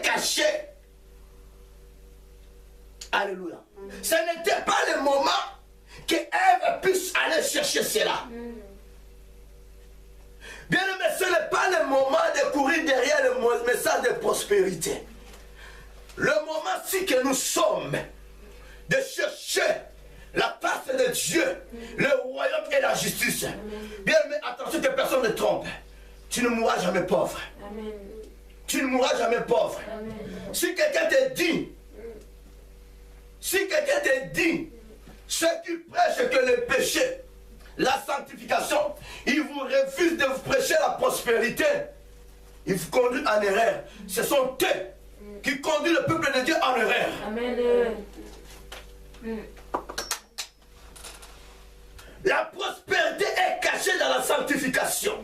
caché. Alléluia. Ce n'était pas le moment que Ève puisse aller chercher cela. Bien aimé, ce n'est pas le moment de courir derrière le message de prospérité. Le moment si que nous sommes de chercher la face de Dieu, le royaume et la justice. Bien aimé, attention que personne ne trompe. Tu ne mourras jamais pauvre. Amen. Tu ne mourras jamais pauvre. Amen. Si quelqu'un te dit, ceux qui prêchent que le péché, la sanctification, ils vous refusent de vous prêcher la prospérité, ils vous conduisent en erreur. Ce sont eux qui conduisent le peuple de Dieu en erreur. Amen. La prospérité est cachée dans la sanctification.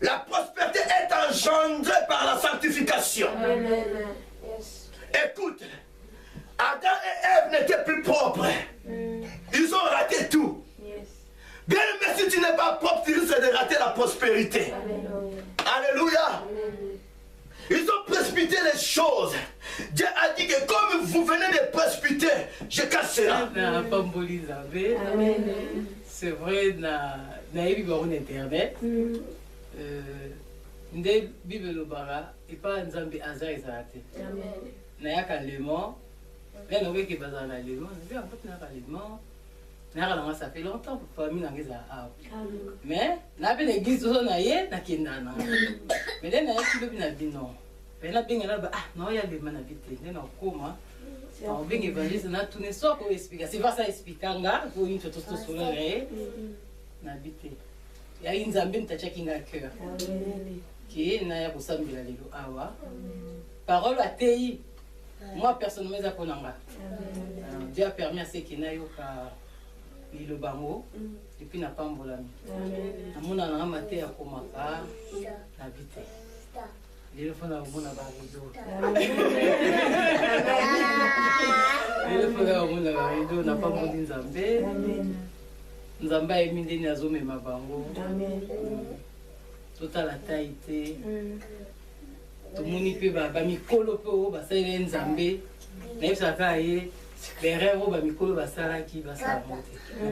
La prospérité est engendrée par la sanctification. Écoute, Adam et Ève n'étaient plus propres. Ils ont raté tout. Bien aimé, si tu n'es pas propre, tu risques de rater la prospérité. Alléluia. Ils ont précipité les choses. Dieu a dit que comme vous venez de précipiter, je casse cela. C'est vrai, na internet. Nde Bible bara et pas nzambe azar ezarate. Na yaka lemon. Mais nous qui bazar na lemon, mais en fait na lemon. Na ça fait longtemps famille na ngeza a. Mais na be l'église zo na ye na kindana. Mais na yaki be na bino. Mais na binga na ba ah non ya lemon na vite na koma. On vient évangéliste na tout ne soit pour expliquer. C'est pas ça expliquanga pour une toute soleil na vite. Il y a une zambine ta chekinga cœur. Qui est na ya kusambila lelo awa. Parole à TI. Moi personnellement za konanga. Dieu a permis à ceux qui na yo ka le bango et puis na pambolami. Amuna na maté ya komaka na vite. Il faut la mona barido. Il faut la mona barido na pambo nzambe. Nzamba eminde ni azome mabango. Amen. Tota la taille. Tout moni pe ba mikolo pe o ba sele nzambe. Na yesa ka ye berero ba mikolo ba sala ki ba sa monte.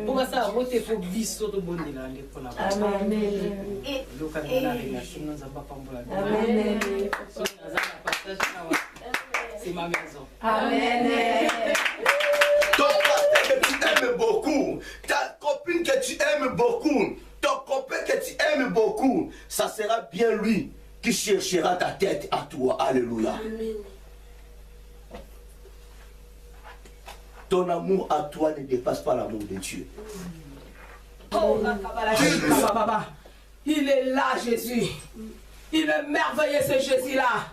Pour ça monter faut biso to bondi la le pour na. Amen. Loka na ringa sino nzamba pambola. Amen. C'est ma maison. Amen. Ton partenaire que tu aimes beaucoup, ta copine que tu aimes beaucoup, ton copain que tu aimes beaucoup, ça sera bien lui qui cherchera ta tête à toi. Alléluia. Amen. Ton amour à toi ne dépasse pas l'amour de Dieu. Oh, il est là, Jésus. Il est merveilleux, ce Jésus-là.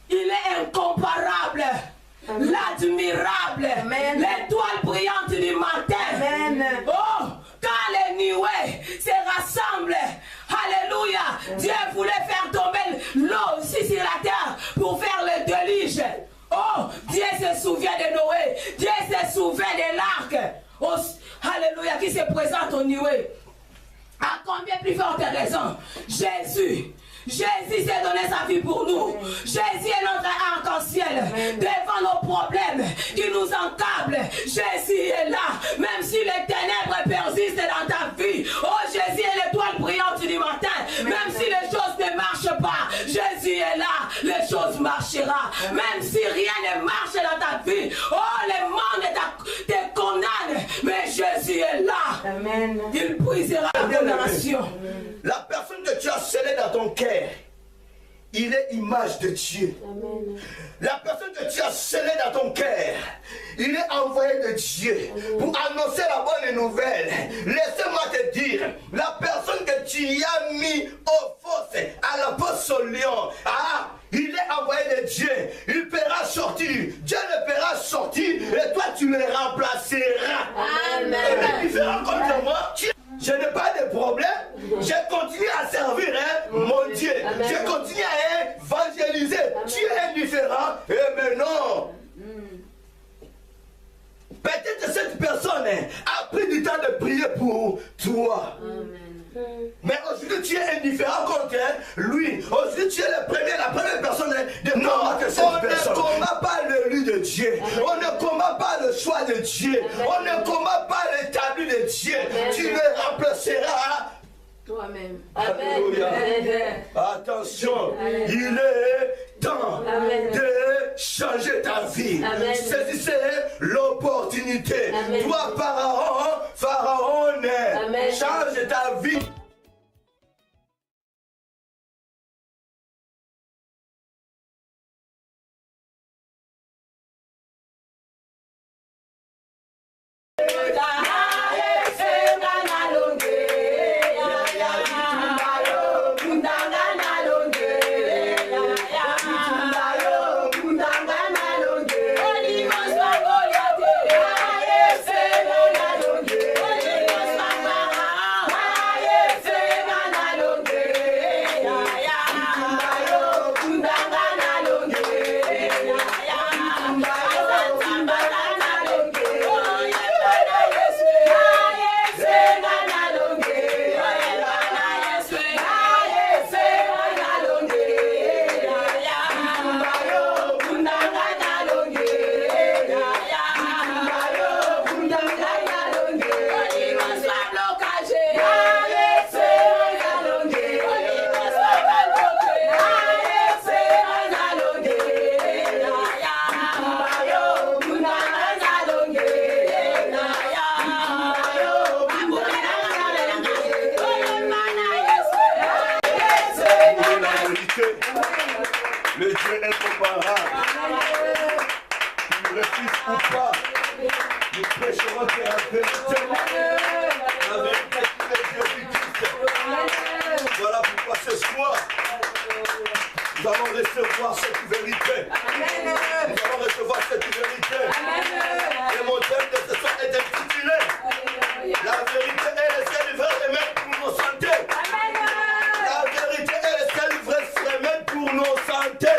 Il est incomparable, l'admirable, l'étoile brillante du matin. Amen. Oh, quand les nuées se rassemblent, alléluia, Dieu voulait faire tomber l'eau ici sur la terre pour faire le déluge. Oh, Dieu se souvient de Noé, Dieu se souvient de l'arc. Oh, alléluia, qui se présente aux nuées. À combien plus forte raison, Jésus s'est donné sa vie pour nous. Jésus est notre arc-en-ciel devant nos problèmes qui nous encablent. Jésus est là, même si les ténèbres persistent dans ta vie. Oh, Jésus est l'étoile brillante du matin. Même si les choses ne marchent pas, Jésus est là, les choses marcheront. Même si rien ne marche dans ta vie, oh, le monde te condamne, mais Jésus est là. Amen. Il brisera la condamnation. La personne que tu as scellée dans ton cœur, il est image de Dieu. Amen. La personne que tu as scellée dans ton cœur, il est envoyé de Dieu. Amen. Pour annoncer la bonne nouvelle. Laissez-moi te dire, la personne que tu as mis au fosse à la poste au lion, il est envoyé de Dieu. Il paiera sortir. Dieu le paiera sortir et toi tu le remplaceras. Amen. Il est différent comme moi. Je n'ai pas de problème. Je continue à servir mon Dieu. Amen. Je continue à évangéliser. Tu es indifférent. Mais non. Peut-être que cette personne a pris du temps de prier pour toi. Amen. Mais aujourd'hui tu es indifférent contre lui. Aujourd'hui tu es la première personne de non, que Dieu. On ne combat pas le choix de Dieu. On ne combat pas l'établi de Dieu. Tu le remplaceras toi-même. Alléluia. Attention, il est temps de changer ta vie. Saisissez l'opportunité. Toi, Pharaon, change ta vie. Le Dieu incomparable. Tu refuses ou pas, nous prêcherons la vérité. La vérité qui est Jésus-Christ. Voilà pourquoi ce soir, nous allons recevoir cette vérité. Nous allons recevoir cette vérité. Et mon thème de ce soir est intitulé La vérité est le seul vrai remède pour nos santé. La vérité est le seul vrai remède pour nos santé.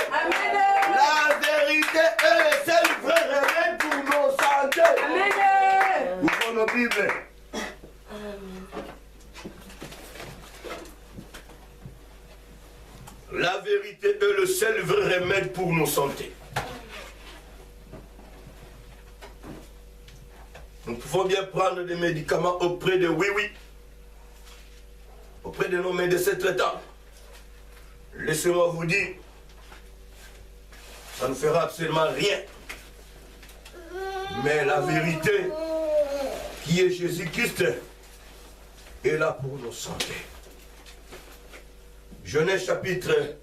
La vérité est le seul vrai remède pour nos santé. Ouvrons nos Bibles. La vérité est le seul vrai remède pour nos santé. Nous pouvons bien prendre des médicaments auprès de oui, auprès de nos médecins traitants. Laissez-moi vous dire, ça ne fera absolument rien. Mais la vérité, qui est Jésus-Christ, est là pour nos santé. Genèse chapitre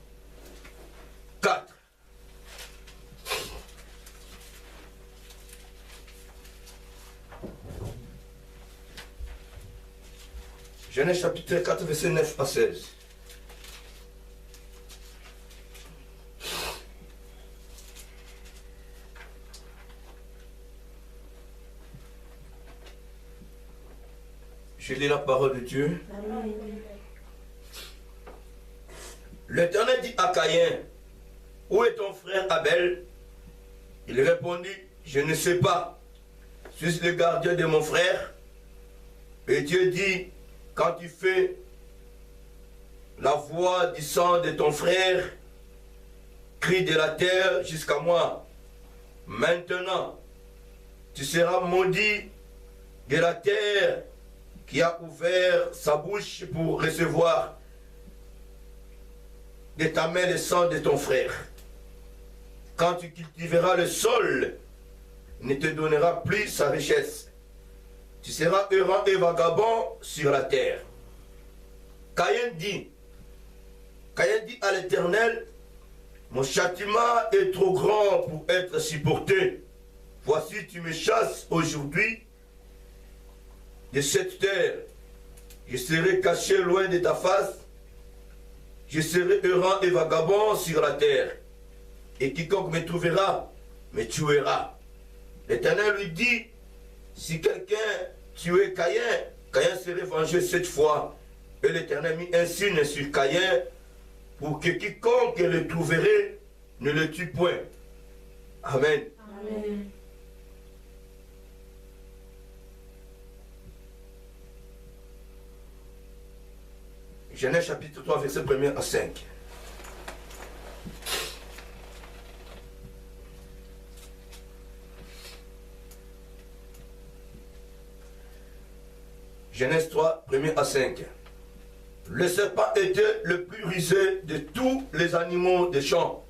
4. Genèse chapitre 4, verset 9 à 16. Je lis la parole de Dieu. Amen. L'Éternel dit à Caïn, où est ton frère Abel? Il répondit, je ne sais pas, suis-je le gardien de mon frère? Et Dieu dit, quand tu fais la voix du sang de ton frère, crie de la terre jusqu'à moi. Maintenant, tu seras maudit de la terre qui a ouvert sa bouche pour recevoir de ta main le sang de ton frère. Quand tu cultiveras le sol, il ne te donnera plus sa richesse. Tu seras errant et vagabond sur la terre. Caïn dit à l'Éternel, mon châtiment est trop grand pour être supporté. Voici, tu me chasses aujourd'hui de cette terre. Je serai caché loin de ta face. Je serai errant et vagabond sur la terre. Et quiconque me trouvera, me tuera. L'Éternel lui dit, si quelqu'un tuait Caïn, Caïn serait vengé cette fois. Et l'Éternel mit un signe sur Caïn pour que quiconque le trouverait ne le tue point. Amen. Amen. Genèse chapitre 3, verset 1 à 5. Genèse 3, 1er à 5. Le serpent était le plus rusé de tous les animaux des champs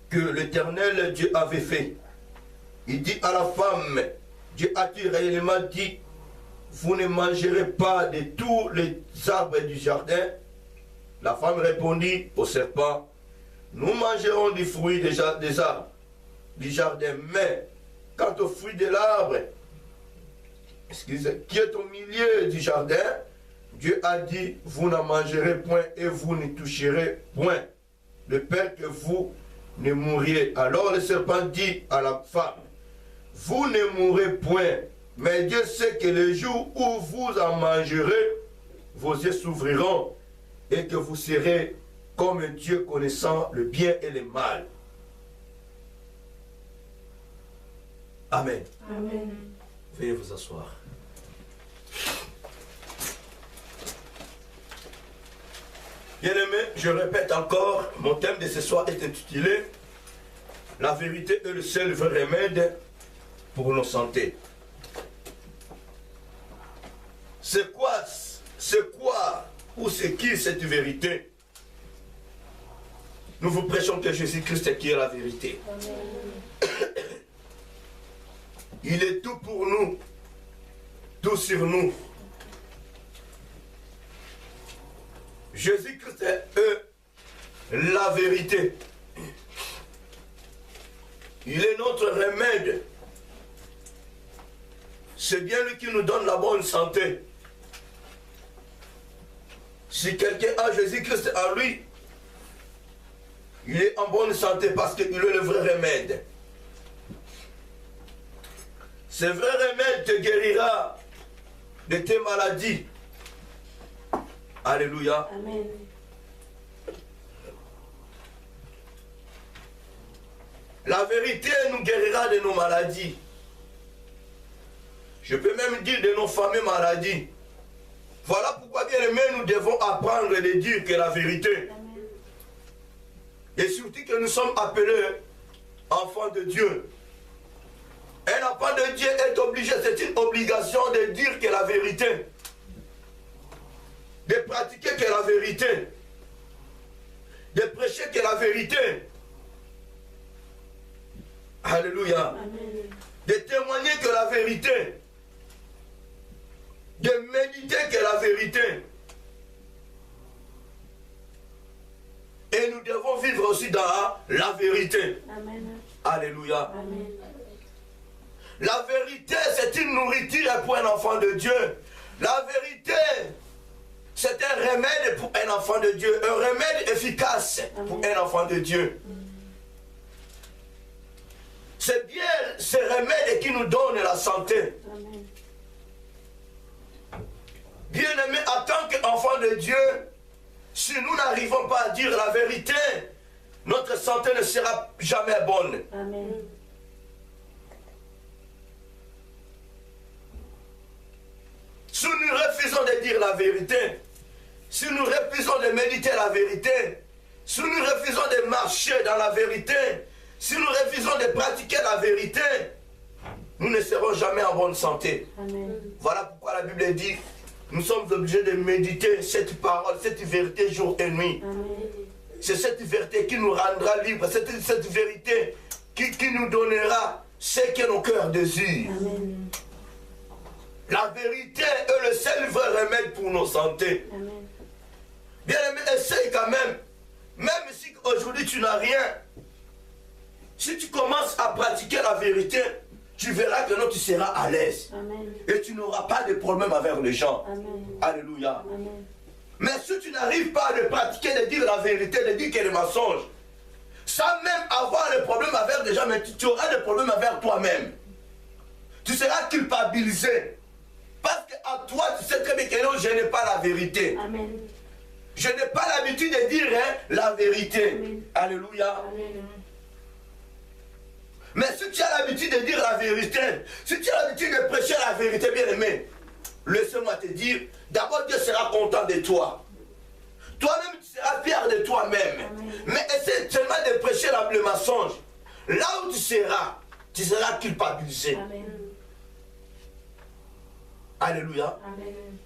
que l'Éternel Dieu avait fait. Il dit à la femme, Dieu a-t-il réellement dit, vous ne mangerez pas de tous les arbres du jardin? La femme répondit au serpent, nous mangerons du fruit des arbres du jardin, mais quant au fruit de l'arbre, qui est au milieu du jardin, Dieu a dit, vous n'en mangerez point et vous ne toucherez point, de peur que vous ne mourriez. Alors le serpent dit à la femme, vous ne mourrez point, mais Dieu sait que le jour où vous en mangerez, vos yeux s'ouvriront et que vous serez comme Dieu connaissant le bien et le mal. Amen. Amen. Veuillez vous asseoir. Bien-aimés, je répète encore, mon thème de ce soir est intitulé « La vérité est le seul vrai remède pour nos santé ». C'est quoi ou c'est qui cette vérité? Nous vous prêchons que Jésus-Christ est qui est la vérité. Amen. Il est tout pour nous, tout sur nous. Jésus-Christ est la vérité. Il est notre remède. C'est bien lui qui nous donne la bonne santé. Si quelqu'un a Jésus-Christ à lui, il est en bonne santé parce qu'il est le vrai remède. Ce vrai remède te guérira de tes maladies. Alléluia. Amen. La vérité nous guérira de nos maladies. Je peux même dire de nos fameuses maladies. Voilà pourquoi, bien aimés, nous devons apprendre de dire que la vérité. Amen. Et surtout que nous sommes appelés enfants de Dieu. Un enfant de Dieu est obligé, c'est une obligation de dire que la vérité. De pratiquer que la vérité. De prêcher que la vérité. Alléluia. Amen. De témoigner que la vérité. De méditer que la vérité. Et nous devons vivre aussi dans la vérité. Amen. Alléluia. Amen. La vérité, c'est une nourriture pour un enfant de Dieu. La vérité, c'est un remède pour un enfant de Dieu. Un remède efficace pour un enfant de Dieu. C'est bien ce remède qui nous donne la santé. Amen. Bien-aimés, en tant qu'enfants de Dieu, si nous n'arrivons pas à dire la vérité, notre santé ne sera jamais bonne. Amen. Si nous refusons de dire la vérité, si nous refusons de méditer la vérité, si nous refusons de marcher dans la vérité, si nous refusons de pratiquer la vérité, nous ne serons jamais en bonne santé. Amen. Voilà pourquoi la Bible dit, nous sommes obligés de méditer cette parole, cette vérité jour et nuit. Amen. C'est cette vérité qui nous rendra libres, cette vérité qui nous donnera ce que nos cœurs désirent. Amen. La vérité est le seul vrai remède pour nos santé. Amen. Bien aimé, essaye quand même si aujourd'hui tu n'as rien, si tu commences à pratiquer la vérité, tu verras que non, tu seras à l'aise. Amen. Et tu n'auras pas de problème avec les gens. Amen. Alléluia. Amen. Mais si tu n'arrives pas à pratiquer, de dire la vérité, de dire qu'il y a des mensonges, sans même avoir de problème avec les gens, mais tu auras des problèmes avec toi-même. Tu seras culpabilisé. Parce qu'à toi, tu sais très bien que non, je n'ai pas la vérité. Amen. Je n'ai pas l'habitude de dire la vérité. Amen. Alléluia. Amen. Mais si tu as l'habitude de dire la vérité, si tu as l'habitude de prêcher la vérité, bien aimé, laisse-moi te dire, d'abord Dieu sera content de toi. Toi-même, tu seras fier de toi-même. Mais essaie seulement de prêcher le mensonge. Là où tu seras culpabilisé. Amen. Alléluia. Amen.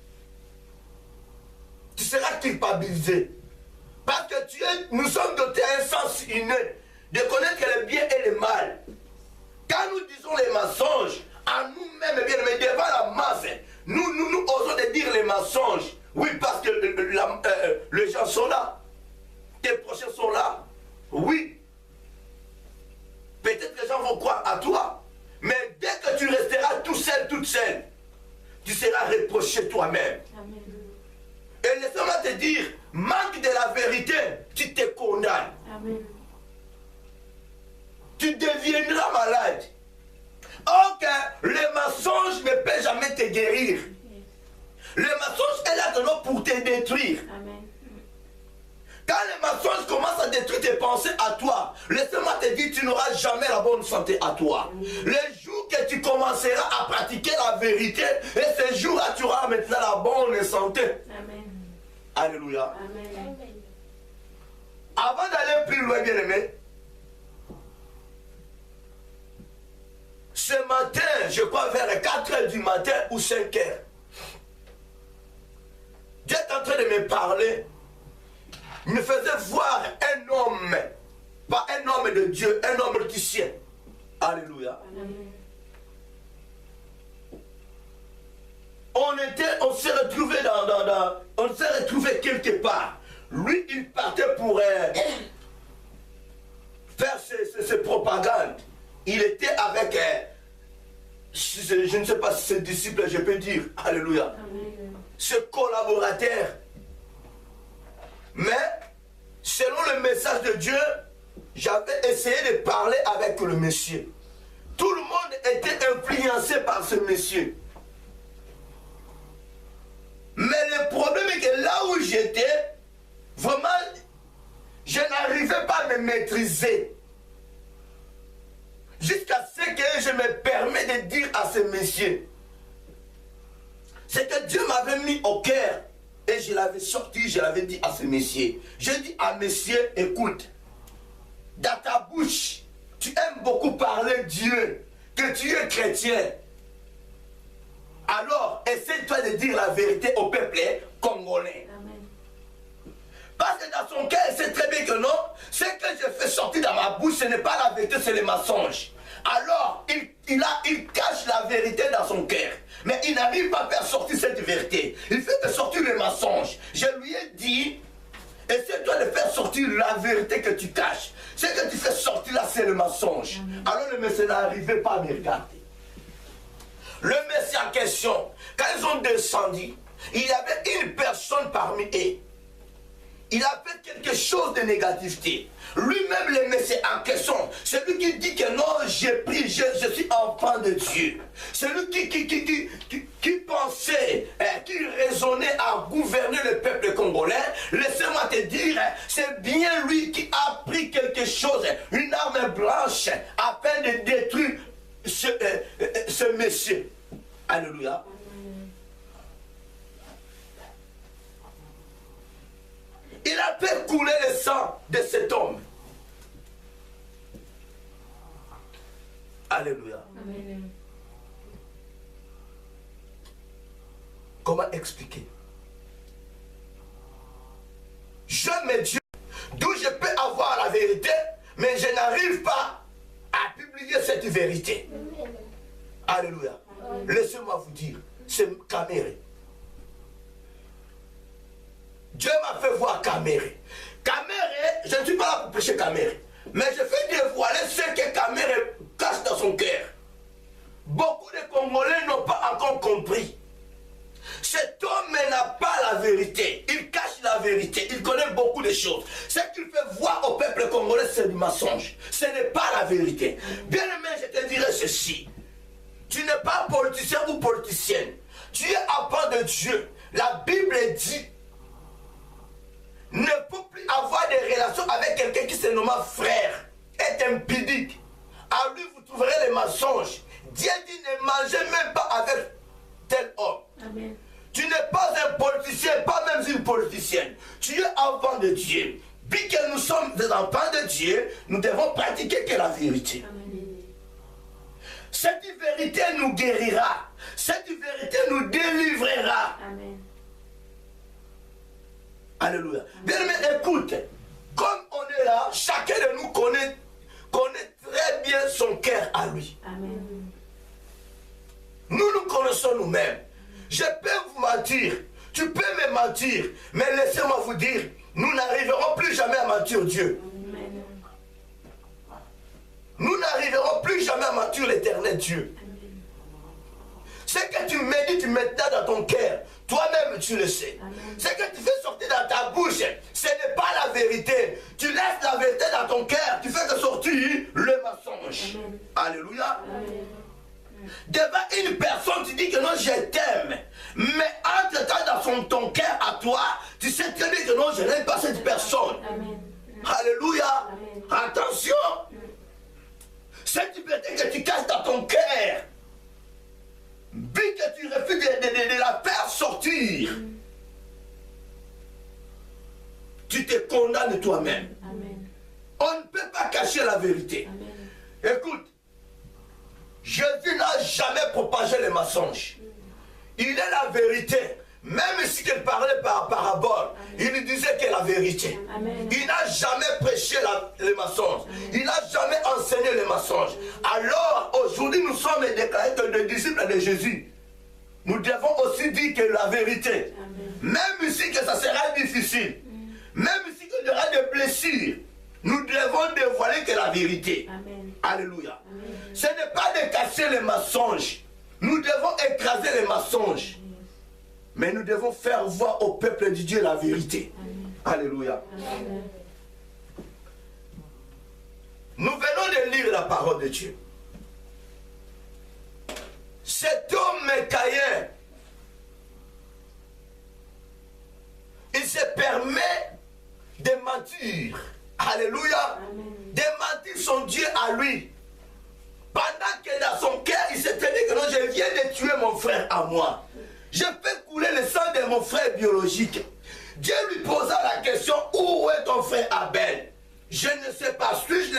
Tu seras culpabilisé. Parce que nous sommes dotés à un sens inné de connaître le bien et le mal. Quand nous disons les mensonges, à nous-mêmes, bien, mais devant la masse, nous osons de dire les mensonges. Oui, parce que les gens sont là. Tes prochains sont là. Oui. Peut-être que les gens vont croire à toi. Mais dès que tu resteras tout seul, toute seule, tu seras reproché toi-même. Et laisse-moi te dire, manque de la vérité, tu te condamnes. Amen. Tu deviendras malade. Or que le mensonge ne peut jamais te guérir. Le mensonge est là pour te détruire. Amen. Quand le mensonge commence à détruire tes pensées à toi, laisse-moi te dire, tu n'auras jamais la bonne santé à toi. Le jour que tu commenceras à pratiquer la vérité, et ce jour-là, tu auras maintenant la bonne santé. Amen. Alléluia. Amen. Avant d'aller plus loin, bien aimé, ce matin, je crois vers 4 h du matin ou 5 h, Dieu est en train de me parler. Il me faisait voir un homme, pas un homme de Dieu, un homme politicien. Alléluia. Amen. On s'est retrouvé on s'est retrouvé quelque part. Lui, il partait pour faire ses propagandes. Il était avec, je ne sais pas si ses disciples, je peux dire, alléluia, ses collaborateurs. Mais, selon le message de Dieu, j'avais essayé de parler avec le monsieur. Tout le monde était influencé par ce monsieur. Mais le problème est que là où j'étais, vraiment, je n'arrivais pas à me maîtriser. Jusqu'à ce que je me permets de dire à ce monsieur, c'est que Dieu m'avait mis au cœur. Et je l'avais sorti, je l'avais dit à ce monsieur. Je dis à monsieur, écoute, dans ta bouche, tu aimes beaucoup parler de Dieu, que tu es chrétien. Alors, essaie-toi de dire la vérité au peuple congolais. Amen. Parce que dans son cœur, il sait très bien que non, ce que je fais sortir dans ma bouche, ce n'est pas la vérité, c'est le mensonge. Alors, il cache la vérité dans son cœur. Mais il n'arrive pas à faire sortir cette vérité. Il fait sortir le mensonge. Je lui ai dit, essaie-toi de faire sortir la vérité que tu caches. Ce que tu fais sortir là, c'est le mensonge. Alors le monsieur n'arrivait pas à me regarder. Le monsieur en question, quand ils ont descendu, il y avait une personne parmi eux. Il a fait quelque chose de négativité. Lui-même, le monsieur en question, celui qui dit que non, j'ai pris, je suis enfant de Dieu. Celui qui pensait, qui raisonnait à gouverner le peuple congolais, laissez-moi te dire, c'est bien lui qui a pris quelque chose, une arme blanche, afin de détruire ce monsieur. Alléluia. Il a fait couler le sang de cet homme. Alléluia. Amen. Comment expliquer? Je me dis, d'où je peux avoir la vérité, mais je n'arrive pas à publier cette vérité. Alléluia. Laissez-moi vous dire, c'est Caméré. Dieu m'a fait voir Caméré. Caméré, je ne suis pas là pour prêcher Caméré, mais je fais dévoiler ce que Caméré cache dans son cœur. Beaucoup de Congolais n'ont pas encore compris. Cet homme n'a pas la vérité. Il cache la vérité. Il connaît beaucoup de choses. Ce qu'il fait voir au peuple congolais, c'est du mensonge. Ce n'est pas la vérité. Bien aimé, je te dirais ceci. Tu n'es pas politicien ou politicienne. Tu es enfant de Dieu. La Bible dit, ne faut plus avoir des relations avec quelqu'un qui se nomme frère, est impudique. À lui, vous trouverez les mensonges. Dieu dit, ne mangez même pas avec tel homme. Amen. Tu n'es pas un politicien, pas même une politicienne. Tu es enfant de Dieu. Bien que nous sommes des enfants de Dieu, nous devons pratiquer que la vérité. Amen. Cette vérité nous guérira. Cette vérité nous délivrera. Amen. Alléluia. Bien-aimé, écoute, comme on est là, chacun de nous connaît très bien son cœur à lui. Amen. Nous nous connaissons nous-mêmes. Je peux vous mentir, tu peux me mentir, mais laissez-moi vous dire, nous n'arriverons plus jamais à mentir Dieu. Amen. Nous n'arriverons plus jamais à mentir l'éternel Dieu. Ce que tu médites maintenant dans ton cœur, toi-même tu le sais. Amen. Ce que tu fais sortir dans ta bouche, ce n'est pas la vérité. Tu laisses la vérité dans ton cœur, tu fais sortir le mensonge. Amen. Alléluia. Amen. Devant une personne, tu dis que non, je t'aime. Mais entre-temps, dans ton cœur à toi, tu sais très bien que non, je n'aime pas cette personne. Amen. Alléluia. Amen. Attention. Cette vérité que tu caches dans ton cœur, vu que tu refuses de la faire sortir, tu te condamnes toi-même. On ne peut pas cacher la vérité. Amen. Écoute, Jésus n'a jamais propagé les mensonges. Il est la vérité. Même si il parlait par parabole, il disait que la vérité. Amen. Il n'a jamais prêché les mensonges. Il n'a jamais enseigné les mensonges. Alors, aujourd'hui, nous sommes déclarés comme des disciples de Jésus. Nous devons aussi dire que la vérité. Amen. Même si que ça sera difficile, même si il y aura des blessures, nous devons dévoiler que la vérité. Amen. Alléluia. Amen. Ce n'est pas de casser les mensonges. Nous devons écraser les mensonges. Mais nous devons faire voir au peuple de Dieu la vérité. Amen. Alléluia. Amen. Nous venons de lire la parole de Dieu. Cet homme Caïn, il se permet de mentir. Alléluia. Amen. De mentir son Dieu à lui. Pendant que dans son cœur, il s'était dit que non, je viens de tuer mon frère à moi. Je fais couler le sang de mon frère biologique. Dieu lui posa la question, où est ton frère Abel? Je ne sais pas, suis-je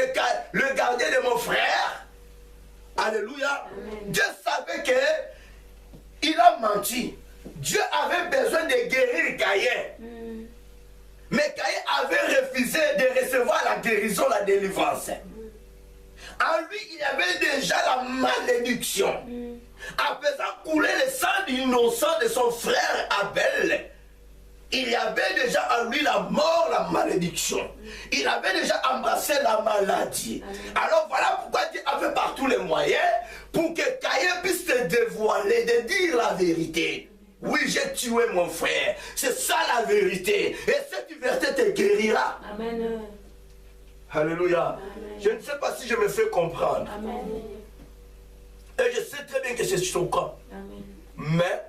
le gardien de mon frère? Alléluia. Amen. Dieu savait qu'il a menti. Dieu avait besoin de guérir Caïn. Mais Caïn avait refusé de recevoir la guérison, la délivrance. En lui, il y avait déjà la malédiction. En faisant couler le sang innocent de son frère Abel, il y avait déjà en lui la mort, la malédiction. Il avait déjà embrassé la maladie. Alors voilà pourquoi Dieu a fait par tous les moyens pour que Caïn puisse se dévoiler, de dire la vérité. Oui, j'ai tué mon frère. C'est ça la vérité. Et cette vérité te guérira. Amen. Alléluia. Amen. Je ne sais pas si je me fais comprendre. Amen. Et je sais très bien que c'est choquant. Amen. Mais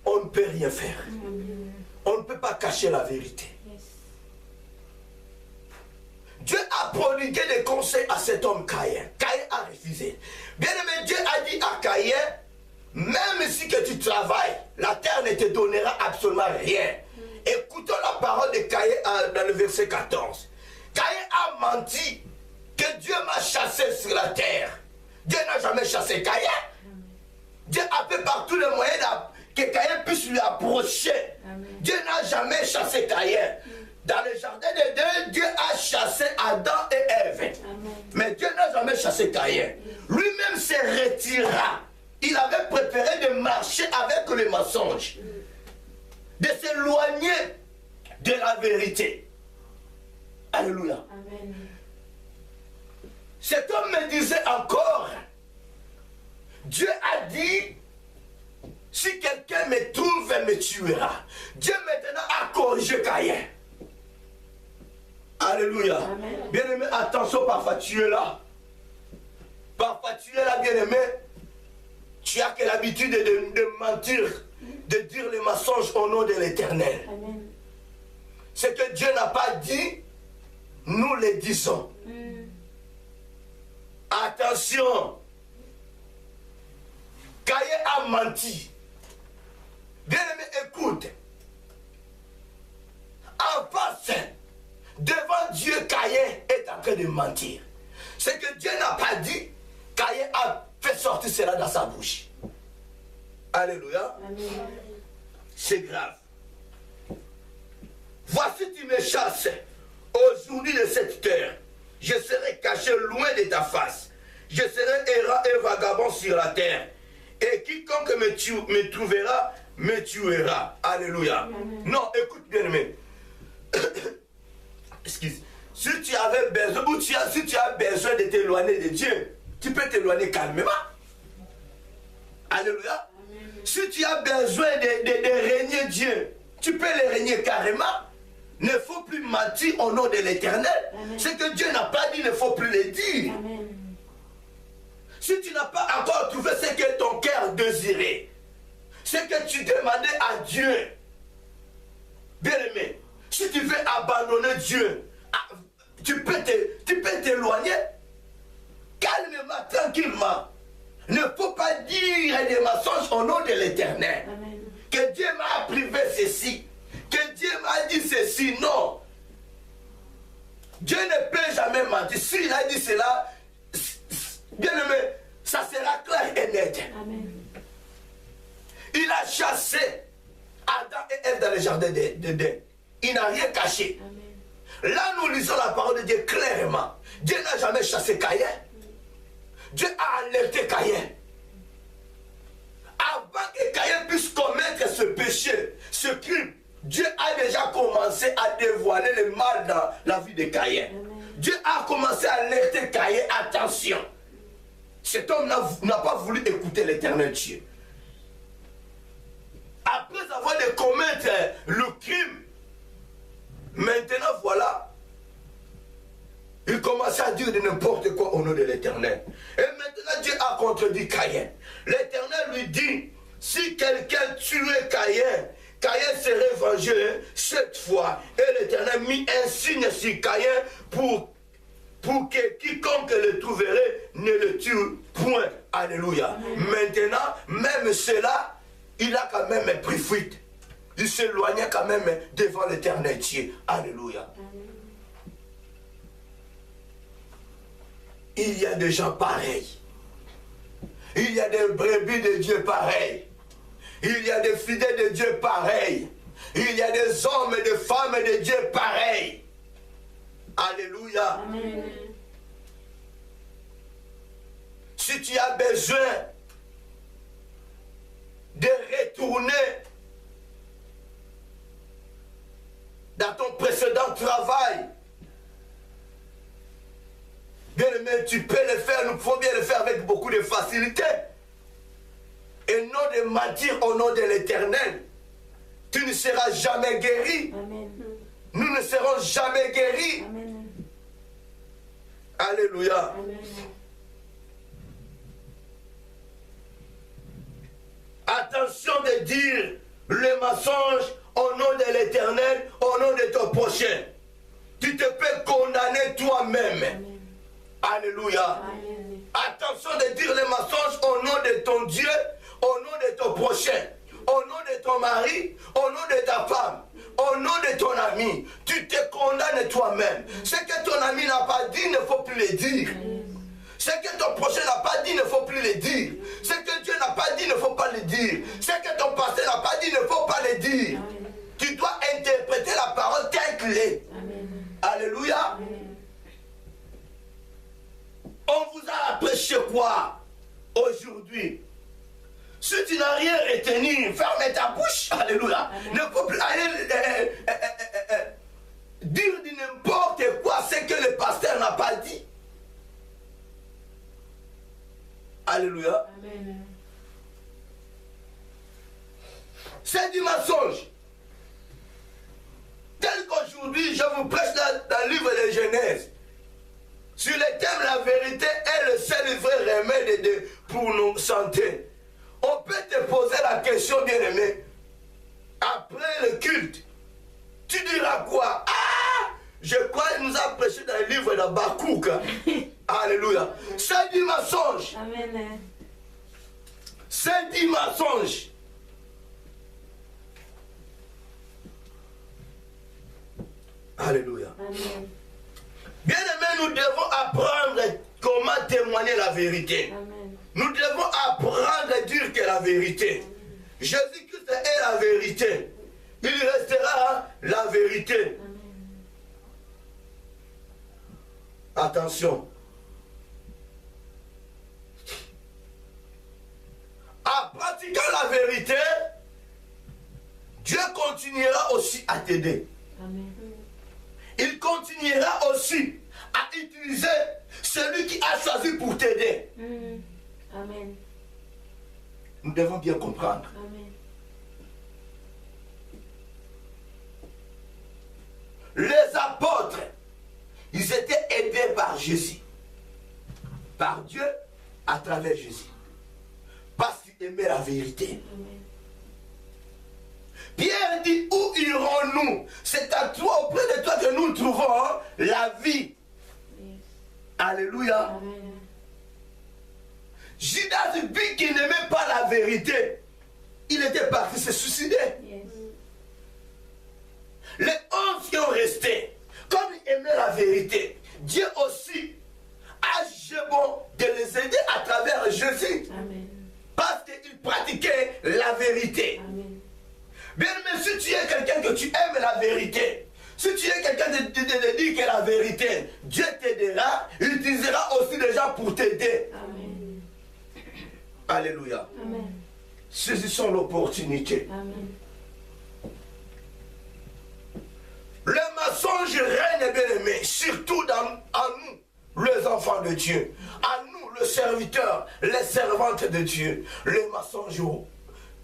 on ne peut rien faire. Amen. On ne peut pas cacher la vérité. Yes. Dieu a prodigué des conseils à cet homme Caïn. Caïn a refusé. Bien aimé, Dieu a dit à Caïn, même si que tu travailles, la terre ne te donnera absolument rien. Écoutons la parole de Caïn dans le verset 14. Caïn a menti que Dieu m'a chassé sur la terre. Dieu n'a jamais chassé Caïn. Dieu a fait par tous les moyens que Caïn puisse lui approcher. Amen. Dieu n'a jamais chassé Caïn. Dans le jardin d'Éden, Dieu a chassé Adam et Ève. Mais Dieu n'a jamais chassé Caïn. Lui-même se retira. Il avait préféré de marcher avec les mensonges, de s'éloigner de la vérité. Alléluia. Amen. Cet homme me disait encore, Dieu a dit, si quelqu'un me trouve, me tuera. Dieu maintenant a corrigé Caïn. Alléluia. Amen. Bien-aimé, attention, parfois tu es là. Parfois tu es là, bien-aimé. Tu as que l'habitude de mentir, de dire les mensonges au nom de l'Éternel. Ce que Dieu n'a pas dit, nous le disons. Attention. Caïn a menti. Bien-aimé, écoute. En face, devant Dieu, Caïn est en train de mentir. Ce que Dieu n'a pas dit, Caïn a fait sortir cela dans sa bouche. Alléluia. C'est grave. Voici tu me chasses aujourd'hui de cette terre. Je serai caché loin de ta face. Je serai errant et vagabond sur la terre. Et quiconque me trouvera, me tuera. Alléluia. Amen. Non, écoute bien aimé. Excuse. Si tu avais besoin, ou si tu as besoin de t'éloigner de Dieu, tu peux t'éloigner calmement. Alléluia. Amen. Si tu as besoin de régner Dieu, tu peux le régner carrément. Il ne faut plus mentir au nom de l'Éternel. Ce que Dieu n'a pas dit, il ne faut plus le dire. Amen. Si tu n'as pas encore trouvé ce que ton cœur désirait, ce que tu demandais à Dieu, bien aimé, si tu veux abandonner Dieu, tu peux t'éloigner calmement, tranquillement. Il ne faut pas dire des mensonges au nom de l'Éternel. Que Dieu m'a privé ceci, que Dieu m'a dit ceci. Non. Dieu ne peut jamais mentir. S'il a dit cela, bien aimé, ça sera clair et net. Amen. Il a chassé Adam et Ève dans le jardin d'Éden. Il n'a rien caché. Amen. Là, nous lisons la parole de Dieu clairement. Dieu n'a jamais chassé Caïn. Dieu a alerté Caïn. Avant que Caïn puisse commettre ce péché, ce crime, Dieu a déjà commencé à dévoiler le mal dans la vie de Caïn. Amen. Dieu a commencé à alerter Caïn. Attention. Cet homme n'a pas voulu écouter l'Éternel Dieu. Après avoir de commettre le crime, maintenant voilà, il commence à dire de n'importe quoi au nom de l'Éternel. Et maintenant Dieu a contredit Caïn. L'Éternel lui dit, si quelqu'un tuait Caïn, Caïn serait vengé cette fois. Et l'Éternel mit un signe sur Caïn pour que quiconque le trouverait ne le tue point. Alléluia. Amen. Maintenant, même cela, il a quand même pris fuite. Il s'éloignait quand même devant l'Éternel Dieu. Alléluia. Amen. Il y a des gens pareils. Il y a des brebis de Dieu pareils. Il y a des fidèles de Dieu pareils. Il y a des hommes et des femmes de Dieu pareils. Alléluia. Amen. Si tu as besoin de retourner dans ton précédent travail, bien aimé, tu peux le faire, nous pouvons bien le faire avec beaucoup de facilité. Et non de mentir au nom de l'Éternel. Tu ne seras jamais guéri. Amen. Nous ne serons jamais guéris. Amen. Alléluia. Amen. Attention de dire le mensonge au nom de l'Éternel, au nom de ton prochain. Tu te peux condamner toi-même. Amen. Alléluia. Amen. Attention de dire le mensonge au nom de ton Dieu, au nom de ton prochain, au nom de ton mari, au nom de ta femme, au nom de ton ami. Tu te condamnes toi-même. Ce que ton ami n'a pas dit, il ne faut plus le dire. Ce que ton prochain n'a pas dit, il ne faut plus le dire. Ce que Dieu n'a pas dit, il ne faut pas le dire. Ce que ton pasteur n'a pas dit, il ne faut pas le dire. Amen. Tu dois interpréter la parole telle qu'elle est. Alléluia. Amen. On vous a prêché quoi aujourd'hui? Si tu n'as rien retenu, ferme ta bouche. Alléluia. Amen. Ne faut plus aller dire n'importe quoi ce que le pasteur n'a pas dit. Alléluia. Amen. C'est du mensonge. Tel qu'aujourd'hui, je vous prêche dans le livre de Genèse. Sur le thème, la vérité est le seul vrai remède pour nos santé. On peut te poser la question, bien-aimé. Après le culte, tu diras quoi? Ah! Je crois qu'il nous a prêché dans le livre d'Habakkuk. Alléluia. C'est du mensonge. Amen. C'est du mensonge. Alléluia. Amen. Bien aimé, nous devons apprendre comment témoigner la vérité. Amen. Nous devons apprendre à dire que la vérité. Amen. Jésus-Christ est la vérité. Il restera la vérité. Attention. En pratiquant la vérité, Dieu continuera aussi à t'aider. Il continuera aussi à utiliser celui qui a choisi pour t'aider. Amen. Nous devons bien comprendre. Amen. Les apôtres, ils étaient aidés par Jésus. Par Dieu, à travers Jésus. Parce qu'ils aimaient la vérité. Amen. Pierre dit, où irons-nous? C'est à toi, auprès de toi que nous trouvons la vie. Yes. Alléluia. Amen. Judas vit qu'il n'aimait pas la vérité. Il était parti se suicider. Yes. Les 11 qui ont resté, comme ils aimaient la vérité, Dieu aussi a jugé bon de les aider à travers Jésus. Amen. Parce qu'ils pratiquaient la vérité. Amen. Bien, mais si tu es quelqu'un que tu aimes la vérité, si tu es quelqu'un de dire que la vérité, Dieu t'aidera, il utilisera aussi des gens pour t'aider. Amen. Alléluia. Amen. Saisissons l'opportunité. Amen. Le mensonge règne, bien aimé, surtout en nous, les enfants de Dieu. En nous, le serviteur, les servantes de Dieu. Le mensonge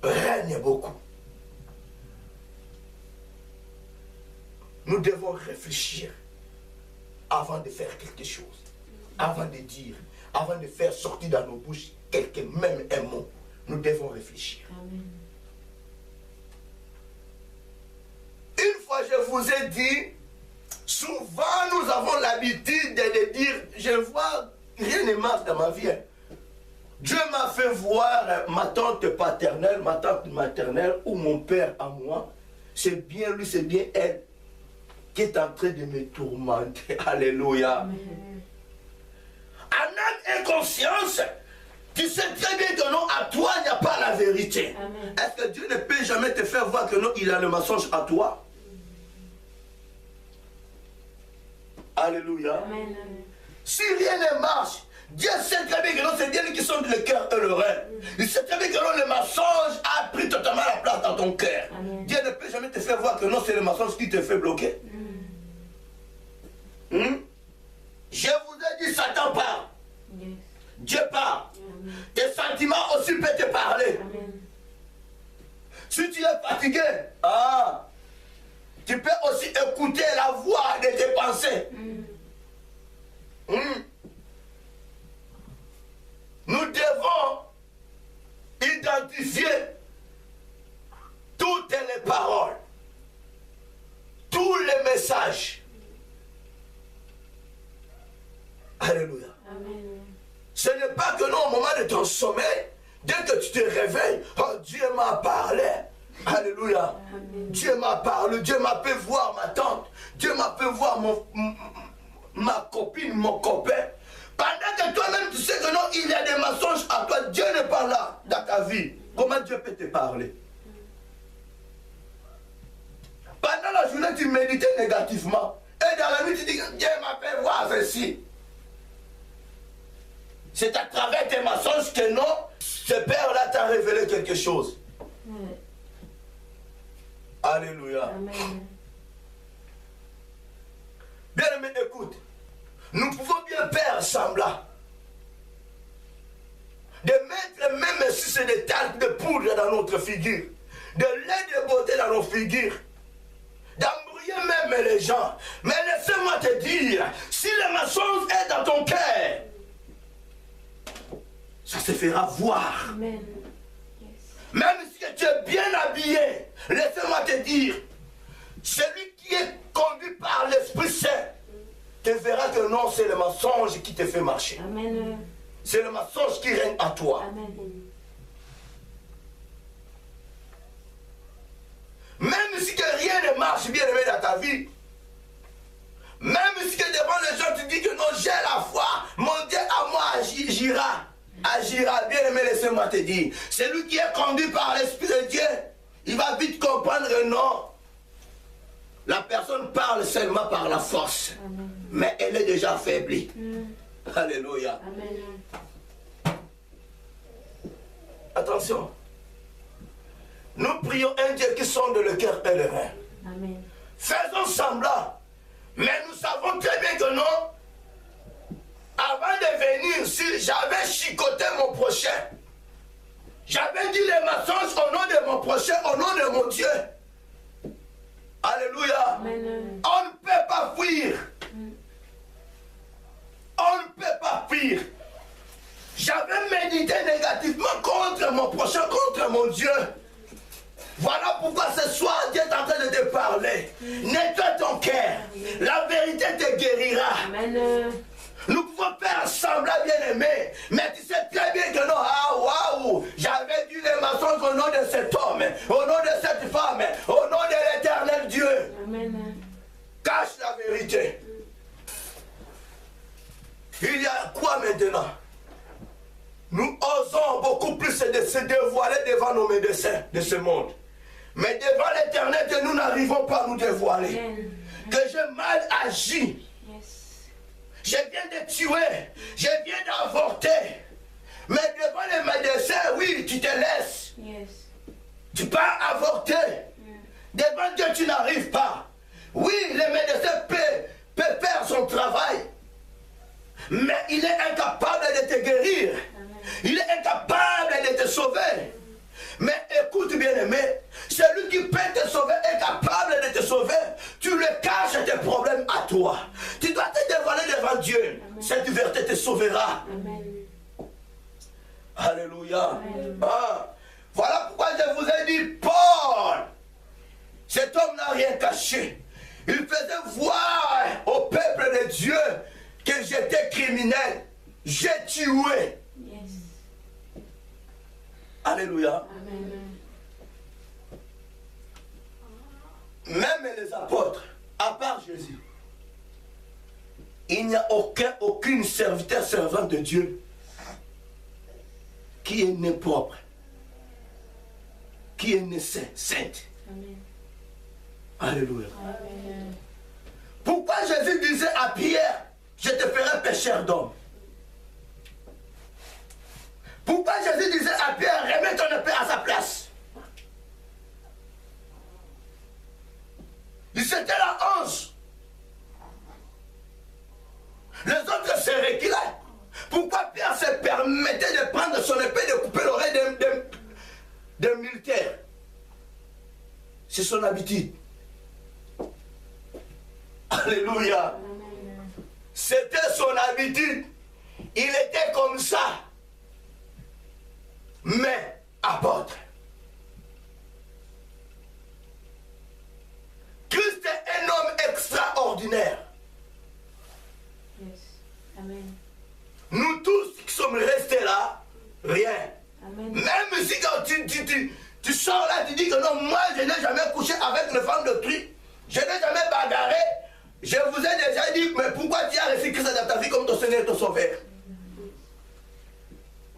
règne beaucoup. Nous devons réfléchir avant de faire quelque chose, avant de dire, avant de faire sortir dans nos bouches même un mot. Nous devons réfléchir. Amen. Une fois, je vous ai dit, souvent nous avons l'habitude de dire, je vois, rien ne marche dans ma vie. Dieu m'a fait voir ma tante paternelle, ma tante maternelle ou mon père à moi. C'est bien lui, c'est bien elle qui est en train de me tourmenter. Alléluia. Amen. En âme et conscience, tu sais très bien que non, à toi, il n'y a pas la vérité. Amen. Est-ce que Dieu ne peut jamais te faire voir que non, il a le mensonge à toi? Alléluia. Amen. Si rien ne marche, Dieu sait très bien que non, c'est Dieu qui sonde le cœur et le rein. Il sait très bien que non, le mensonge a pris totalement la place dans ton cœur. Amen. Dieu ne peut jamais te faire voir que non, c'est le mensonge qui te fait bloquer. Je vous ai dit, Satan parle. Yes. Dieu parle. Amen. Tes sentiments aussi peuvent te parler. Amen. Si tu es fatigué, tu peux aussi écouter la voix de tes pensées. Nous devons identifier toutes les paroles, tous les messages. Alléluia. Amen. Ce n'est pas que non, au moment de ton sommeil, dès que tu te réveilles, oh, Dieu m'a parlé. Alléluia. Amen. Dieu m'a parlé, Dieu m'a fait voir ma tante, Dieu m'a fait voir ma copine, mon copain. Pendant que toi-même tu sais que non, il y a des mensonges à toi, Dieu n'est pas là dans ta vie. Comment Dieu peut te parler? Pendant la journée, tu méditais négativement. Et dans la nuit, tu dis, Dieu m'a fait voir ceci. C'est à travers tes mensonges que non, ce Père-là t'a révélé quelque chose. Alléluia. Amen. Bien aimé, écoute. Nous pouvons bien faire semblant de mettre même si c'est des taches de poudre dans notre figure, de lait de beauté dans nos figures, d'embrouiller même les gens. Mais laissez-moi te dire, si le mensonge est dans ton cœur, ça se fera voir. Amen. Yes. Même si tu es bien habillé, laissez-moi te dire, celui qui est conduit par l'Esprit Saint, te verra que non, c'est le mensonge qui te fait marcher. Amen. C'est le mensonge qui règne à toi. Amen. Même si que rien ne marche bien aimé dans ta vie, même si que devant les gens tu dis que non, j'ai la foi, mon Dieu à moi agira. agira. Bien aimé, laissez-moi te dire. Celui qui est conduit par l'Esprit de Dieu, il va vite comprendre que non. La personne parle seulement par la force. Amen. Mais elle est déjà affaiblie. Alléluia. Amen. Attention. Nous prions un Dieu qui sonde le cœur et le rein. Amen. Faisons semblant. Mais nous savons très bien que non. Avant de venir ici, j'avais chicoté mon prochain. J'avais dit les mensonges au nom de mon prochain, au nom de mon Dieu. Alléluia. Amen. On ne peut pas fuir. On ne peut pas fuir. J'avais médité négativement contre mon prochain, contre mon Dieu. Voilà pourquoi ce soir Dieu est en train de te parler. Nettoie ton cœur. La vérité te guérira. Amen. Nous pouvons faire semblant, bien aimé, mais tu sais très bien que non, ah waouh, j'avais dit les mensonges au nom de cet homme, au nom de cette femme, au nom de l'éternel Dieu. Amen. Cache la vérité. Il y a quoi maintenant? Nous osons beaucoup plus de se dévoiler devant nos médecins de ce monde. Mais devant l'éternel Dieu, nous n'arrivons pas à nous dévoiler. Amen. Que j'ai mal agi. Je viens de tuer, je viens d'avorter. Mais devant les médecins, oui, tu te laisses. Yes. Tu pars avorter. Devant Dieu, tu n'arrives pas. Oui, le médecin peut faire son travail. Mais il est incapable de te guérir. Il est incapable de te sauver. Mais écoute bien aimé, celui qui peut te sauver est capable de te sauver. Tu le caches tes problèmes à toi. Tu dois te dévoiler devant Dieu. Amen. Cette vérité te sauvera. Amen. Alléluia. Ah, voilà pourquoi je vous ai dit, Paul, cet homme n'a rien caché. Il faisait voir au peuple de Dieu que j'étais criminel. J'ai tué. Yes. Alléluia. Amen. Même les apôtres, à part Jésus, il n'y a aucune serviteur servante de Dieu qui est né propre, qui est né sainte. Amen. Alléluia. Amen. Pourquoi Jésus disait à Pierre, je te ferai pécheur d'homme? Pourquoi Jésus disait à Pierre, remets ton épée à sa place? C'était la hanche. Les autres se reculaient. Pourquoi Pierre se permettait de prendre son épée et de couper l'oreille d'un militaire? C'est son habitude. Alléluia. C'était son habitude. Il était comme ça. Mais apôtre. Christ est un homme extraordinaire. Yes. Amen. Nous tous qui sommes restés là, rien. Amen. Même si quand tu sors là, tu dis que non, moi je n'ai jamais couché avec une femme d'autrui, je n'ai jamais bagarré, je vous ai déjà dit, mais pourquoi tu as reçu Christ dans ta vie comme ton Seigneur et ton Sauveur?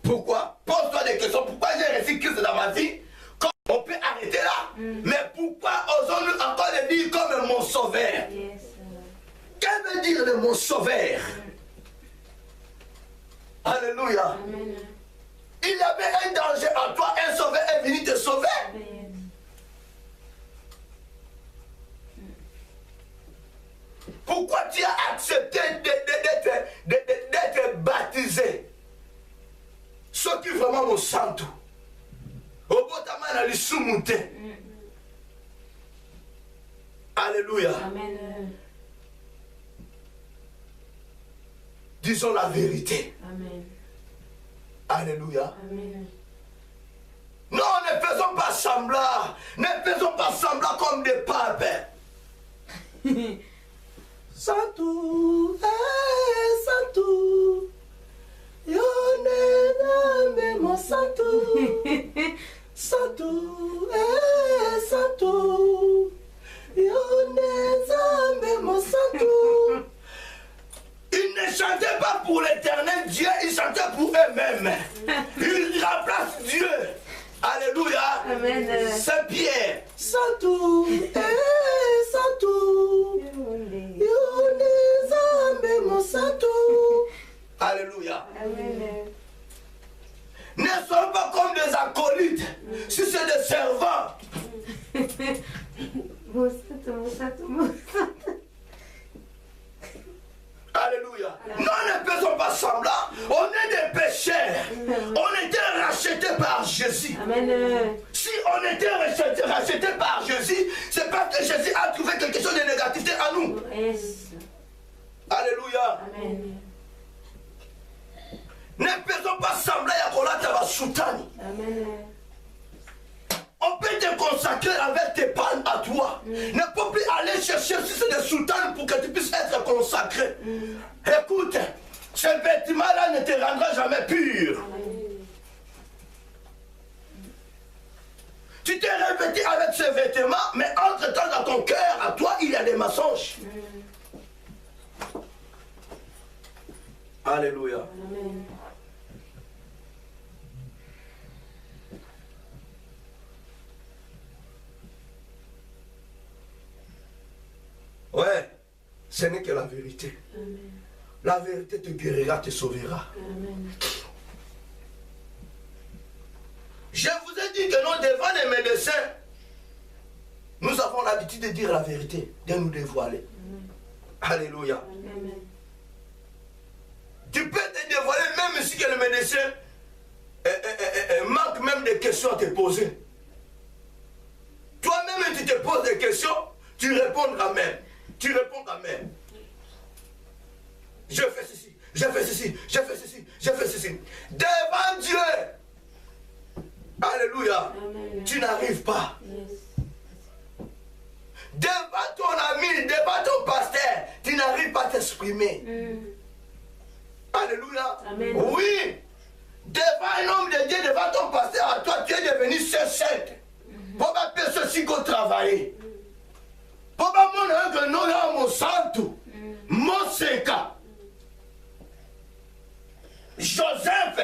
Pourquoi? Pose-toi des questions. Pourquoi j'ai reçu Christ dans ma vie? On peut arrêter là. Mais pourquoi osons-nous encore le dire comme mon Sauveur? Yes. Qu'est-ce que veut dire le mot Sauveur? Alléluia. Amen. Il y avait un danger en toi, un Sauveur est venu te sauver. Amen. Pourquoi tu as accepté d'être baptisé? Ce qui vraiment me sent tout. Alléluia. Amen. Disons la vérité. Amen. Alléluia. Amen. Non, ne faisons pas semblant. Ne faisons pas semblant comme des papes. Santo, Santo. Yonena mon santo. Santo, Santo. Yonena mon santo. Ils ne chantaient pas pour l'éternel Dieu, ils chantaient pour eux. même. Il remplace Dieu. Alléluia. Amen. Saint Pierre. Santo. Santo. Mon Santo. Alléluia. Amen. Ne soyons pas comme des acolytes. Si c'est des servants. Mon Santo, mon Santo, mon Santo. Alléluia. Nous ne faisons pas semblant. On est des pécheurs. On était rachetés par Jésus. Amen. Si on était rachetés par Jésus, c'est parce que Jésus a trouvé quelque chose de négatif à nous. Yes. Alléluia. Amen. Ne faisons pas semblant à Kolata va soutani. Amen. On peut te consacrer avec tes palmes à toi. Ne peux plus aller chercher si c'est des soutanes pour que tu puisses être consacré. Écoute, ce vêtement-là ne te rendra jamais pur. Tu t'es revêtu avec ce vêtement, mais entre-temps dans ton cœur, à toi, il y a des mensonges. Alléluia. Amen. Ouais, ce n'est que la vérité. Amen. La vérité te guérira, te sauvera. Amen. Je vous ai dit que nous, devant les médecins, nous avons l'habitude de dire la vérité, de nous dévoiler. Alléluia. Amen. Tu peux te dévoiler même si que le médecin manque même des questions à te poser. Toi-même, tu te poses des questions, tu réponds quand même. Tu réponds quand même. Je fais ceci, je fais ceci, je fais ceci, je fais ceci. Devant Dieu. Alléluia. Amen. Tu n'arrives pas. Yes. Devant ton ami, devant ton pasteur, tu n'arrives pas à t'exprimer. Alléluia. Amen. Oui. Devant un homme de Dieu, devant ton pasteur, à toi, tu es devenu sainte. Pour pas faire ceci qu'on travaille. Pour pas montrer que nous sommes mon santo. Mon séca. Joseph,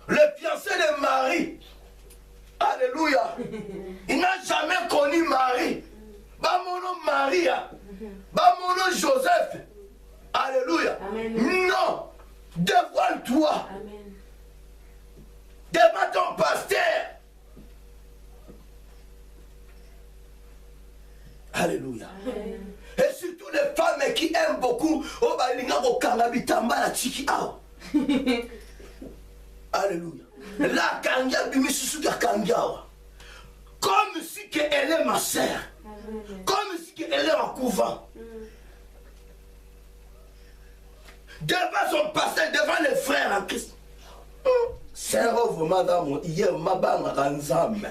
le fiancé de Marie. Alléluia. Il n'a jamais connu Marie. Pas mon nom Maria. Pas mon nom Joseph. Alléluia. Amen. Non. Dévoile-toi. Amen. Devant ton pasteur. Alléluia. Amen. Et surtout les femmes qui aiment beaucoup. Oh, bah, il y a au Kangabitamba la Tiki Ao. Alléluia. La Kanga Bimisusuka Kangawa. Comme si elle est ma sœur. Comme si elle est en couvent. Devant son pasteur, devant les frères en Christ. C'est un madame, hier, ma banque ranzam.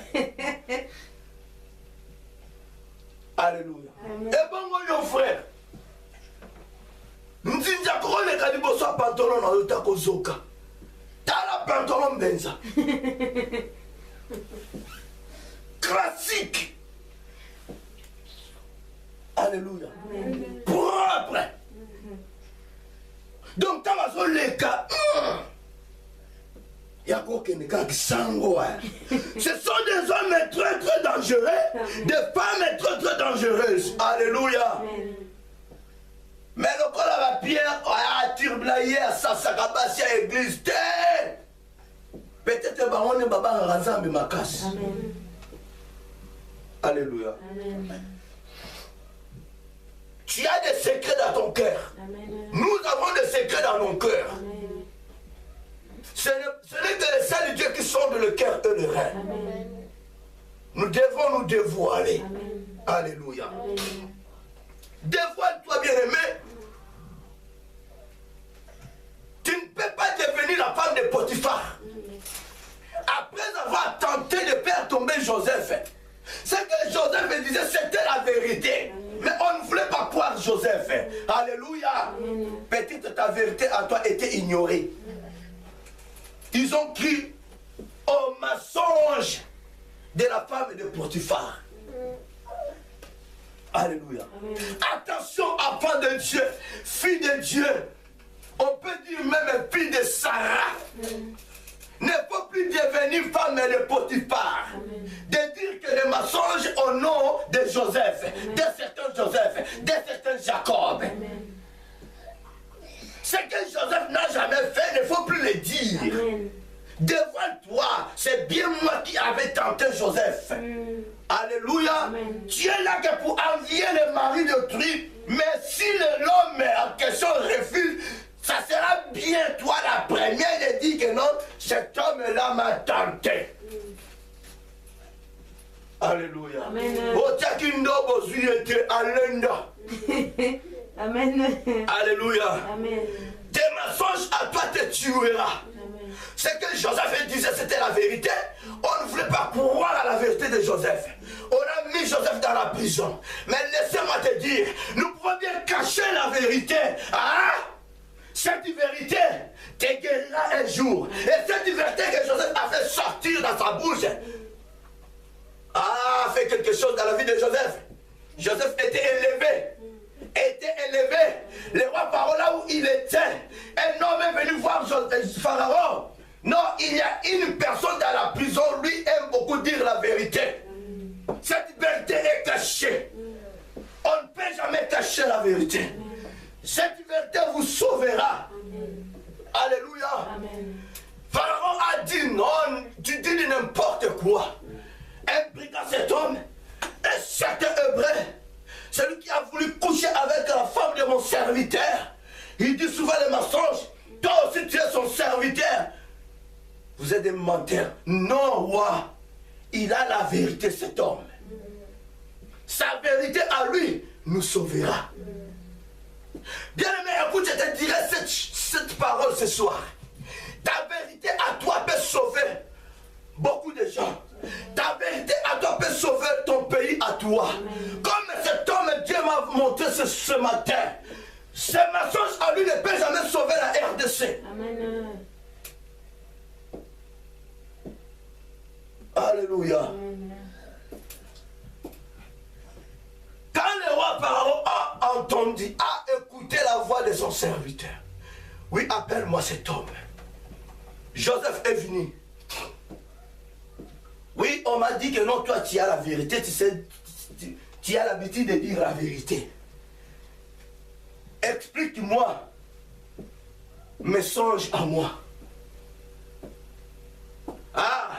Alléluia. Et bon, mon frère. Nzinja kone kadibo so pantalon na yota kozoka. Tala pantalon benza. Classique. Alléluia. Propre. Donc t'as ma zone les cas. Yako keneka kisango. Ce sont des hommes très très dangereux, des femmes très très dangereuses. Alléluia. Mais le col à la pierre, à Tirbla hier, ça s'acabassi à l'église. Peut-être que on est baba ranzambe ma casse. Alléluia. Amen. Tu as des secrets dans ton cœur. Amen. Nous avons des secrets dans nos cœurs. Amen. Ce n'est que les saints de Dieu qui sondent le cœur et le rein. Amen. Nous devons nous dévoiler. Amen. Alléluia. Amen. Dévoile-toi, bien-aimé. Tu ne peux pas devenir la femme de Potiphar. Après avoir tenté de faire tomber Joseph, ce que Joseph disait, c'était la vérité. Mais on ne voulait pas croire Joseph. Alléluia. Peut-être ta vérité à toi était ignorée. Ils ont cru au mensonge de la femme de Potiphar. Alléluia. Attention, enfant de Dieu, fille de Dieu. On peut dire même fille de Sarah. Ne faut plus devenir femme de Potiphar. De dire que les mensonges au nom de Joseph, de certains Joseph, de certains Jacob. Ce que Joseph n'a jamais fait, il ne faut plus le dire. Dévoile-toi, c'est bien moi qui avais tenté Joseph. Alléluia. Tu es là que pour envier le mari d'autrui, mais si l'homme en question refuse, ça sera bien toi la première de dire que non, cet homme-là m'a tenté. Alléluia. Amen. Alléluia. Amen. Tes mensonges à toi te tuera. Ce que Joseph disait, c'était la vérité. On ne voulait pas croire à la vérité de Joseph. On a mis Joseph dans la prison. Mais laissez-moi te dire, nous pouvons bien cacher la vérité. Ah! Cette vérité te guérira un jour. Et cette vérité que Joseph a fait sortir dans sa bouche, a fait quelque chose dans la vie de Joseph. Joseph était élevé. Le roi Pharaon, là où il était, un homme est venu voir Pharaon. Non, il y a une personne dans la prison, lui aime beaucoup dire la vérité. Cette vérité est cachée. On ne peut jamais cacher la vérité. Cette vérité vous sauvera. Alléluia. Pharaon a dit non, tu dis n'importe quoi. Impliquant cet homme, un certain hébreu, celui qui a voulu coucher avec la femme de mon serviteur, il dit souvent les mensonges. Toi aussi tu es son serviteur. Vous êtes des menteurs. Non, roi. Il a la vérité, cet homme. Sa vérité à lui nous sauvera. Bien aimé, écoute, je te dirai cette parole ce soir. Ta vérité à toi peut sauver beaucoup de gens. Ta vérité à toi peut sauver ton pays à toi. Comme cet homme, Dieu m'a montré ce matin. Ce mensonge à lui ne peut jamais sauver la RDC. Amen. Alléluia. Amen. Quand le roi Pharaon a entendu, a écouté la voix de son serviteur, oui, appelle-moi cet homme. Joseph est venu. Oui, on m'a dit que non, toi tu as la vérité, tu sais, tu as l'habitude de dire la vérité. Explique-moi mes songes à moi. Ah,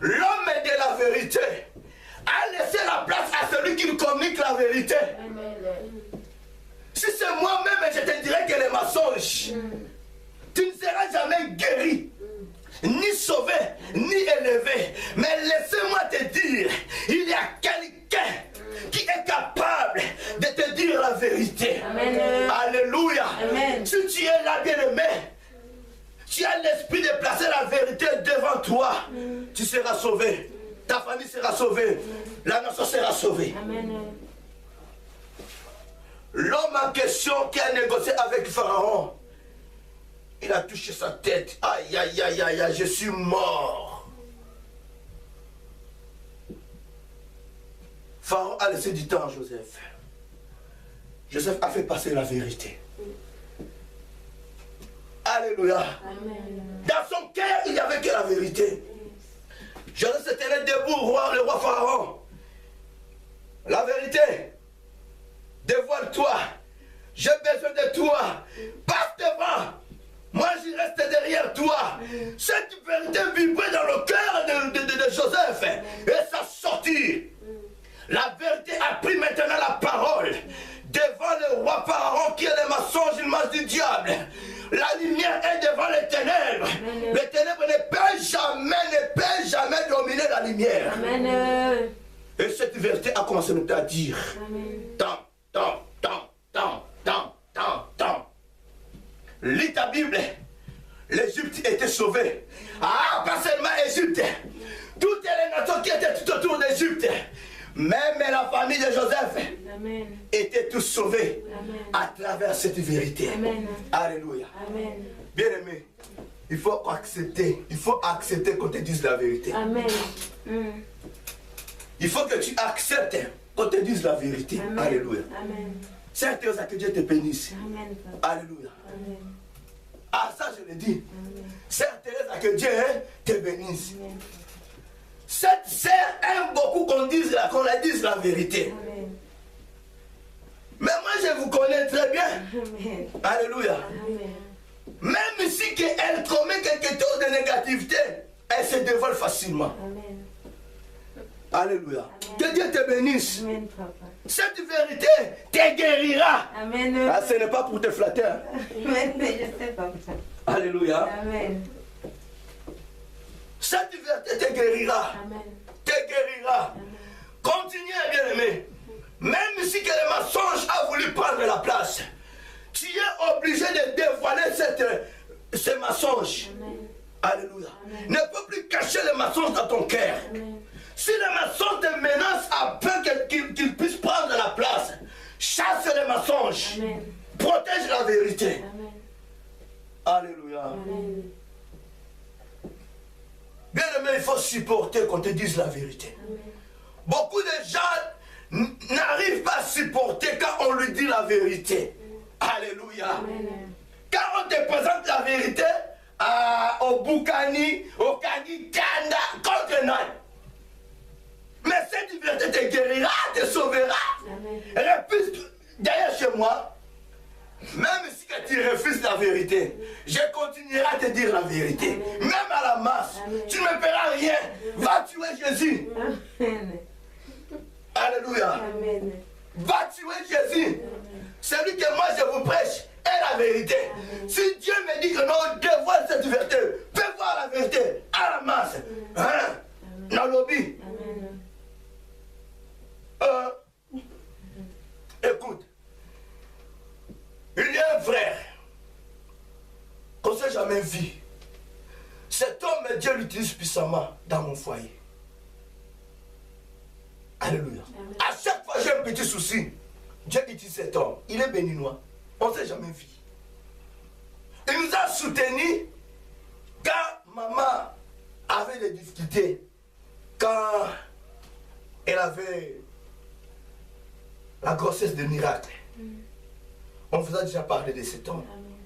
l'homme de la vérité a laissé la place à celui qui nous communique la vérité. Si c'est moi-même, je te dirais que les mensonges, tu ne seras jamais guéri, ni sauvé, ni élevé. Mais laissez-moi te dire, il y a quelqu'un qui est capable de te dire la vérité. Amen. Alléluia. Amen. Si tu es là, bien-aimé, tu as l'esprit de placer la vérité devant toi, tu seras sauvé. Ta famille sera sauvée. La nation sera sauvée. Amen. L'homme en question qui a négocié avec Pharaon, il a touché sa tête. Aïe, aïe, aïe, aïe, aïe, je suis mort. Pharaon a laissé du temps à Joseph. Joseph a fait passer la vérité. Alléluia. Amen. Dans son cœur, il n'y avait que la vérité. Joseph se tenait debout, le roi Pharaon. La vérité. Dévoile-toi. J'ai besoin de toi. Passe devant. Moi, je reste derrière toi. Cette vérité vibrait dans le cœur de Joseph. Et ça sortit. La vérité a pris maintenant la parole. Devant le roi Pharaon qui est le mensonge, l'image du diable. La lumière est devant les ténèbres. Amen. Les ténèbres ne peuvent jamais dominer la lumière. Amen. Et cette vérité a commencé à dire. Tant. Lis ta Bible. L'Égypte était sauvée. Ah, pas seulement l'Égypte. Toutes les nations qui étaient tout autour d'Égypte. Même la famille de Joseph. Amen. Était tous sauvés. Amen. À travers cette vérité. Amen. Alléluia. Amen. Bien aimé, il faut accepter qu'on te dise la vérité. Amen. Il faut que tu acceptes qu'on te dise la vérité. Amen. Alléluia. Amen. Sœur Teresa, que Dieu te bénisse. Amen, papa. Alléluia. Amen. Ah, ça je le dis. Amen. Sœur Teresa, que Dieu te bénisse. Amen. Cette sœur aime beaucoup qu'on la dise la vérité. Amen. Mais moi je vous connais très bien. Amen. Alléluia. Amen. Même si elle commet quelque chose de négativité, elle se dévoile facilement. Amen. Alléluia. Que Dieu te bénisse. Amen, papa. Cette vérité te guérira. Amen. Ah, ce n'est pas pour te flatter. Hein. Amen, mais je sais, papa. Alléluia. Amen. Cette vérité te guérira. Amen. Te guérira. Continue à bien aimer. Même si que le mensonge a voulu prendre la place, tu es obligé de dévoiler ce mensonge. Amen. Alléluia. Ne peux plus cacher le mensonge dans ton cœur. Amen. Si le mensonge te menace à peur qu'il puisse prendre la place, chasse le mensonge. Amen. Protège la vérité. Amen. Alléluia. Amen. Bien aimé, il faut supporter qu'on te dise la vérité. Amen. Beaucoup de gens n'arrivent pas à supporter quand on lui dit la vérité. Alléluia. Amen. Quand on te présente la vérité au Boukani, au Kani, Kanda, contre Nan. Mais cette vérité te guérira, te sauvera. Amen. Refuse derrière chez moi. Même si tu refuses la vérité, je continuerai à te dire la vérité. Amen. Même à la masse, Amen. tu ne me paieras rien. Va tuer Jésus. Amen. Alléluia. Amen. Va tuer Jésus. Celui que moi je vous prêche est la vérité. Si Dieu me dit que non, dévoile cette vérité, fais voir la vérité à la masse. Hein? Dans le lobby. Amen. Écoute, il y a un frère qu'on ne s'est jamais vu. Cet homme, Dieu l'utilise puissamment dans mon foyer. Alléluia. Amen. À chaque fois j'ai un petit souci, Dieu utilise cet homme. Il est béninois. On ne s'est jamais vu. Il nous a soutenus quand maman avait des difficultés. Quand elle avait la grossesse de miracle. On vous a déjà parlé de cet homme. Amen.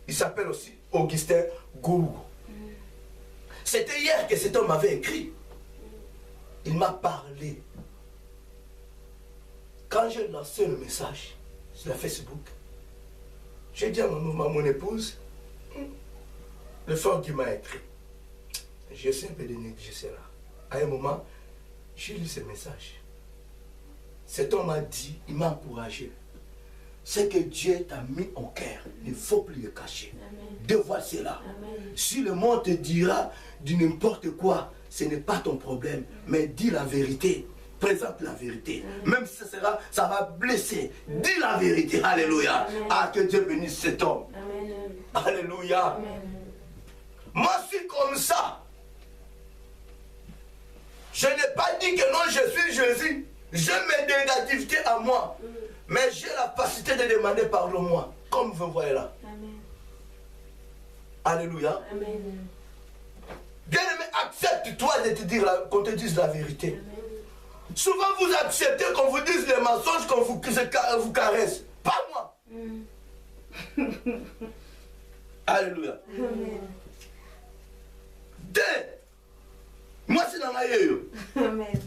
Il s'appelle aussi Augustin Gourou. C'était hier que cet homme m'avait écrit. Il m'a parlé. Quand j'ai lancé le message sur la Facebook, j'ai dit à mon épouse, le frère qui m'a écrit, je suis un peu de négligence là. À un moment, j'ai lu ce message. Cet homme m'a dit, il m'a encouragé. Ce que Dieu t'a mis au cœur, il ne faut plus le cacher. Amen. Dévoile cela. Amen. Si le monde te dira du n'importe quoi, ce n'est pas ton problème, mais dis la vérité. Présente la vérité. Même si ça va blesser. Dis la vérité. Alléluia. Amen. Ah, que Dieu bénisse cet homme. Amen. Alléluia. Amen. Moi, je suis comme ça. Je n'ai pas dit que non, je suis Jésus. J'ai mes négativités à moi. Mais j'ai la capacité de demander pardon-moi. Comme vous voyez là. Amen. Alléluia. Amen. Bien-aimé, accepte-toi de te dire qu'on te dise la vérité. Amen. Souvent, vous acceptez qu'on vous dise les mensonges, qu'on vous caresse. Pas moi. Alléluia. Amen. Deux. Moi, c'est dans la yeyo. Amen.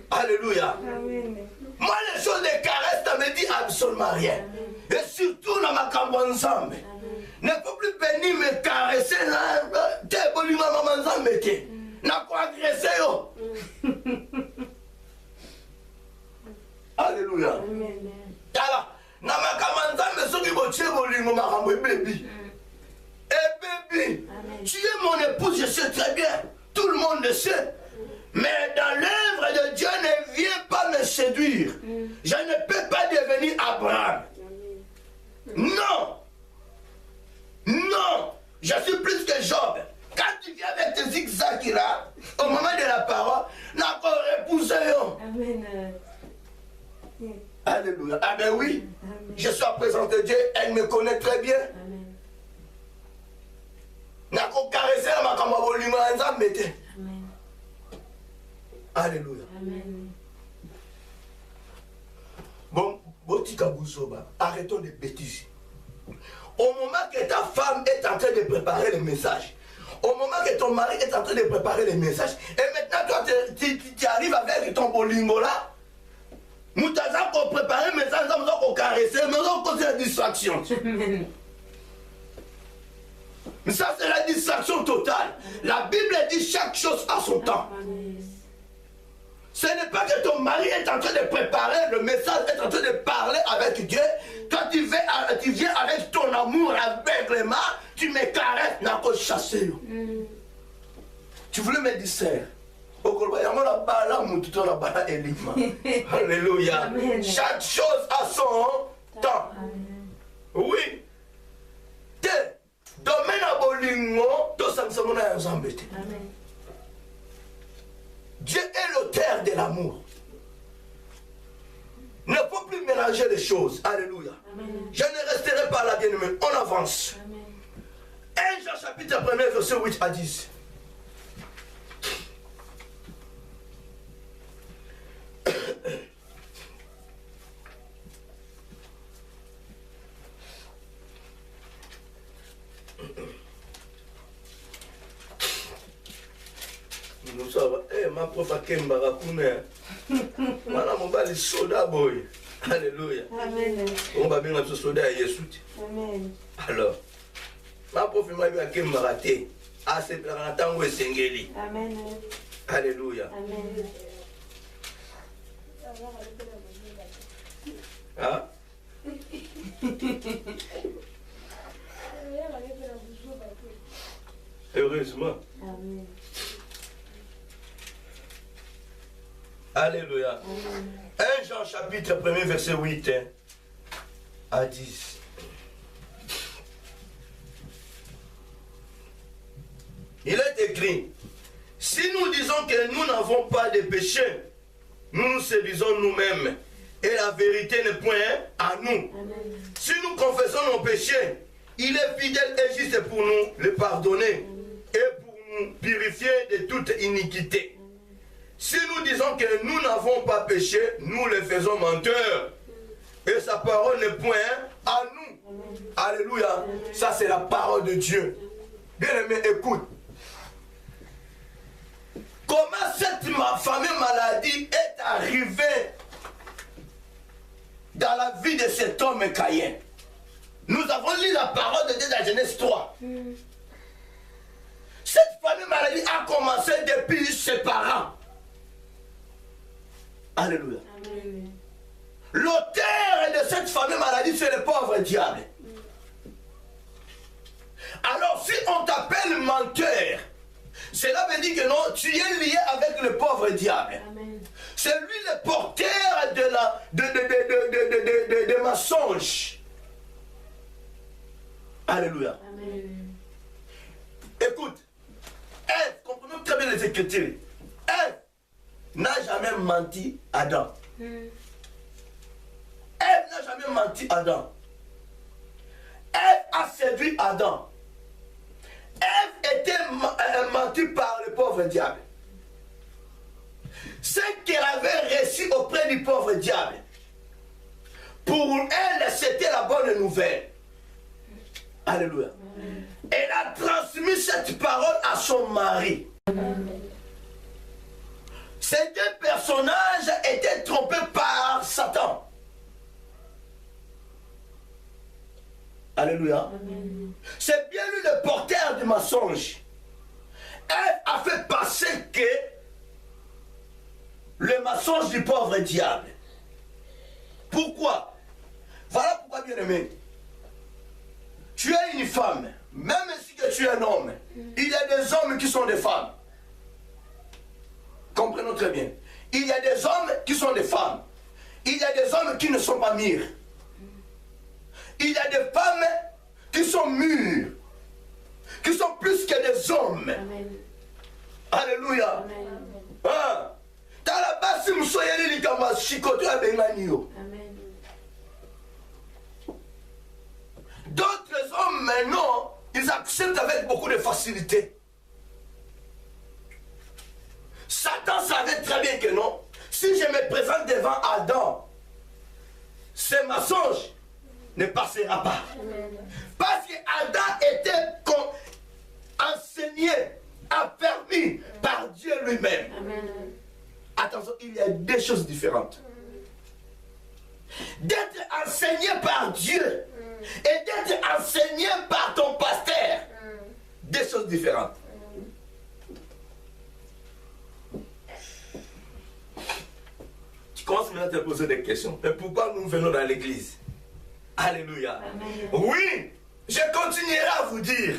Alléluia. Amen. Moi, les choses de caresse, ça me dit absolument rien. Et surtout dans ma cambo ensemble. Ne peut plus venir me caresser. T'es bon, maman ensemble. N'a pas agressé. Alléluia. Amen. Alors, dans ma cambo ensemble, ceux qui vont tuer mon maman, baby. Et baby, tu es mon épouse, je sais très bien. Tout le monde le sait. Mais dans l'œuvre de Dieu, ne viens pas me séduire. Je ne peux pas devenir Abraham. Non. Non. Je suis plus que Job. Quand tu viens avec tes zigzags là, au moment de la parole, n'a pas repoussé. Amen. Alléluia. Ah ben oui. Amen. Je suis en présence de Dieu. Elle me connaît très bien. Amen. N'a pas caressé la makambo volume ensemble. Amen. Alléluia. Amen. Bon, arrêtons les bêtises. Au moment que ta femme est en train de préparer le message, au moment que ton mari est en train de préparer le message, et maintenant toi tu arrives avec ton bolingo là, nous t'avons préparé le message, nous avons caressé, nous avons causé la distraction. Mais ça c'est la distraction totale. La Bible dit chaque chose à son temps. Ce n'est pas que ton mari est en train de préparer le message, est en train de parler avec Dieu. Quand tu viens avec ton amour aveuglément, tu me caresses, n'a pas chassé. Tu voulais me distraire. Alléluia. Chaque chose a son temps. Oui. Domaine à bolingo, tout ça nous sommes. Dieu est l'auteur de l'amour. Il ne faut plus mélanger les choses. Alléluia. Amen. Je ne resterai pas là, bien-aimé. On avance. 1 Jean chapitre 1, verset 8 à 10. Nous sommes, ma propre Kemba Rakune. Madame, on va les soda boy. Alléluia. Amen. On va bien notre soda et Yesu. Amen. Alors, ma propre m'a bien Kemba raté. Ah, c'est pour un temps où est Sengeli. Amen. Alléluia. Amen. Hein? Heureusement. Amen. Alléluia. Amen. 1 Jean chapitre 1 verset 8 à 10. Il est écrit, si nous disons que nous n'avons pas de péché, nous nous séduisons nous-mêmes et la vérité n'est point à nous. Amen. Si nous confessons nos péchés, il est fidèle et juste pour nous les pardonner et pour nous purifier de toute iniquité. Si nous disons que nous n'avons pas péché, nous les faisons menteurs. Et sa parole n'est point à nous. Amen. Alléluia. Amen. Ça c'est la parole de Dieu. Bien-aimé, écoute. Comment cette fameuse maladie est arrivée dans la vie de cet homme Caïn? Nous avons lu la parole de Dieu dans Genèse 3. Cette fameuse maladie a commencé depuis ses parents. Alléluia. Amen. L'auteur de cette fameuse maladie, c'est le pauvre diable. Alors, si on t'appelle menteur, cela veut dire que non, tu es lié avec le pauvre diable. C'est lui le porteur de mensonges. Alléluia. Amen. Écoute, Ève, comprenons très bien les Écritures. Ève n'a jamais menti à Adam. Ève n'a jamais menti à Adam. Ève a séduit Adam. Ève était menti par le pauvre diable. Ce qu'elle avait reçu auprès du pauvre diable, pour elle, c'était la bonne nouvelle. Alléluia. Elle a transmis cette parole à son mari. Ces deux personnages étaient trompés par Satan. Alléluia. C'est bien lui le porteur du mensonge. Elle a fait passer que le mensonge du pauvre diable. Pourquoi? Voilà pourquoi, bien aimé, tu es une femme, même si que tu es un homme, il y a des hommes qui sont des femmes. Comprenons très bien. Il y a des hommes qui sont des femmes. Il y a des hommes qui ne sont pas mûrs. Il y a des femmes qui sont mûres, qui sont plus que des hommes. Amen. Alléluia. Ah. D'autres hommes maintenant, ils acceptent avec beaucoup de facilité. Satan savait très bien que non. Si je me présente devant Adam, ce mensonge ne passera pas. Parce qu'Adam était enseigné, affermi par Dieu lui-même. Attention, il y a deux choses différentes. D'être enseigné par Dieu et d'être enseigné par ton pasteur. Deux choses différentes. Tu commences maintenant à te poser des questions. Mais pourquoi nous venons dans l'église? Alléluia. Amen. Oui, je continuerai à vous dire.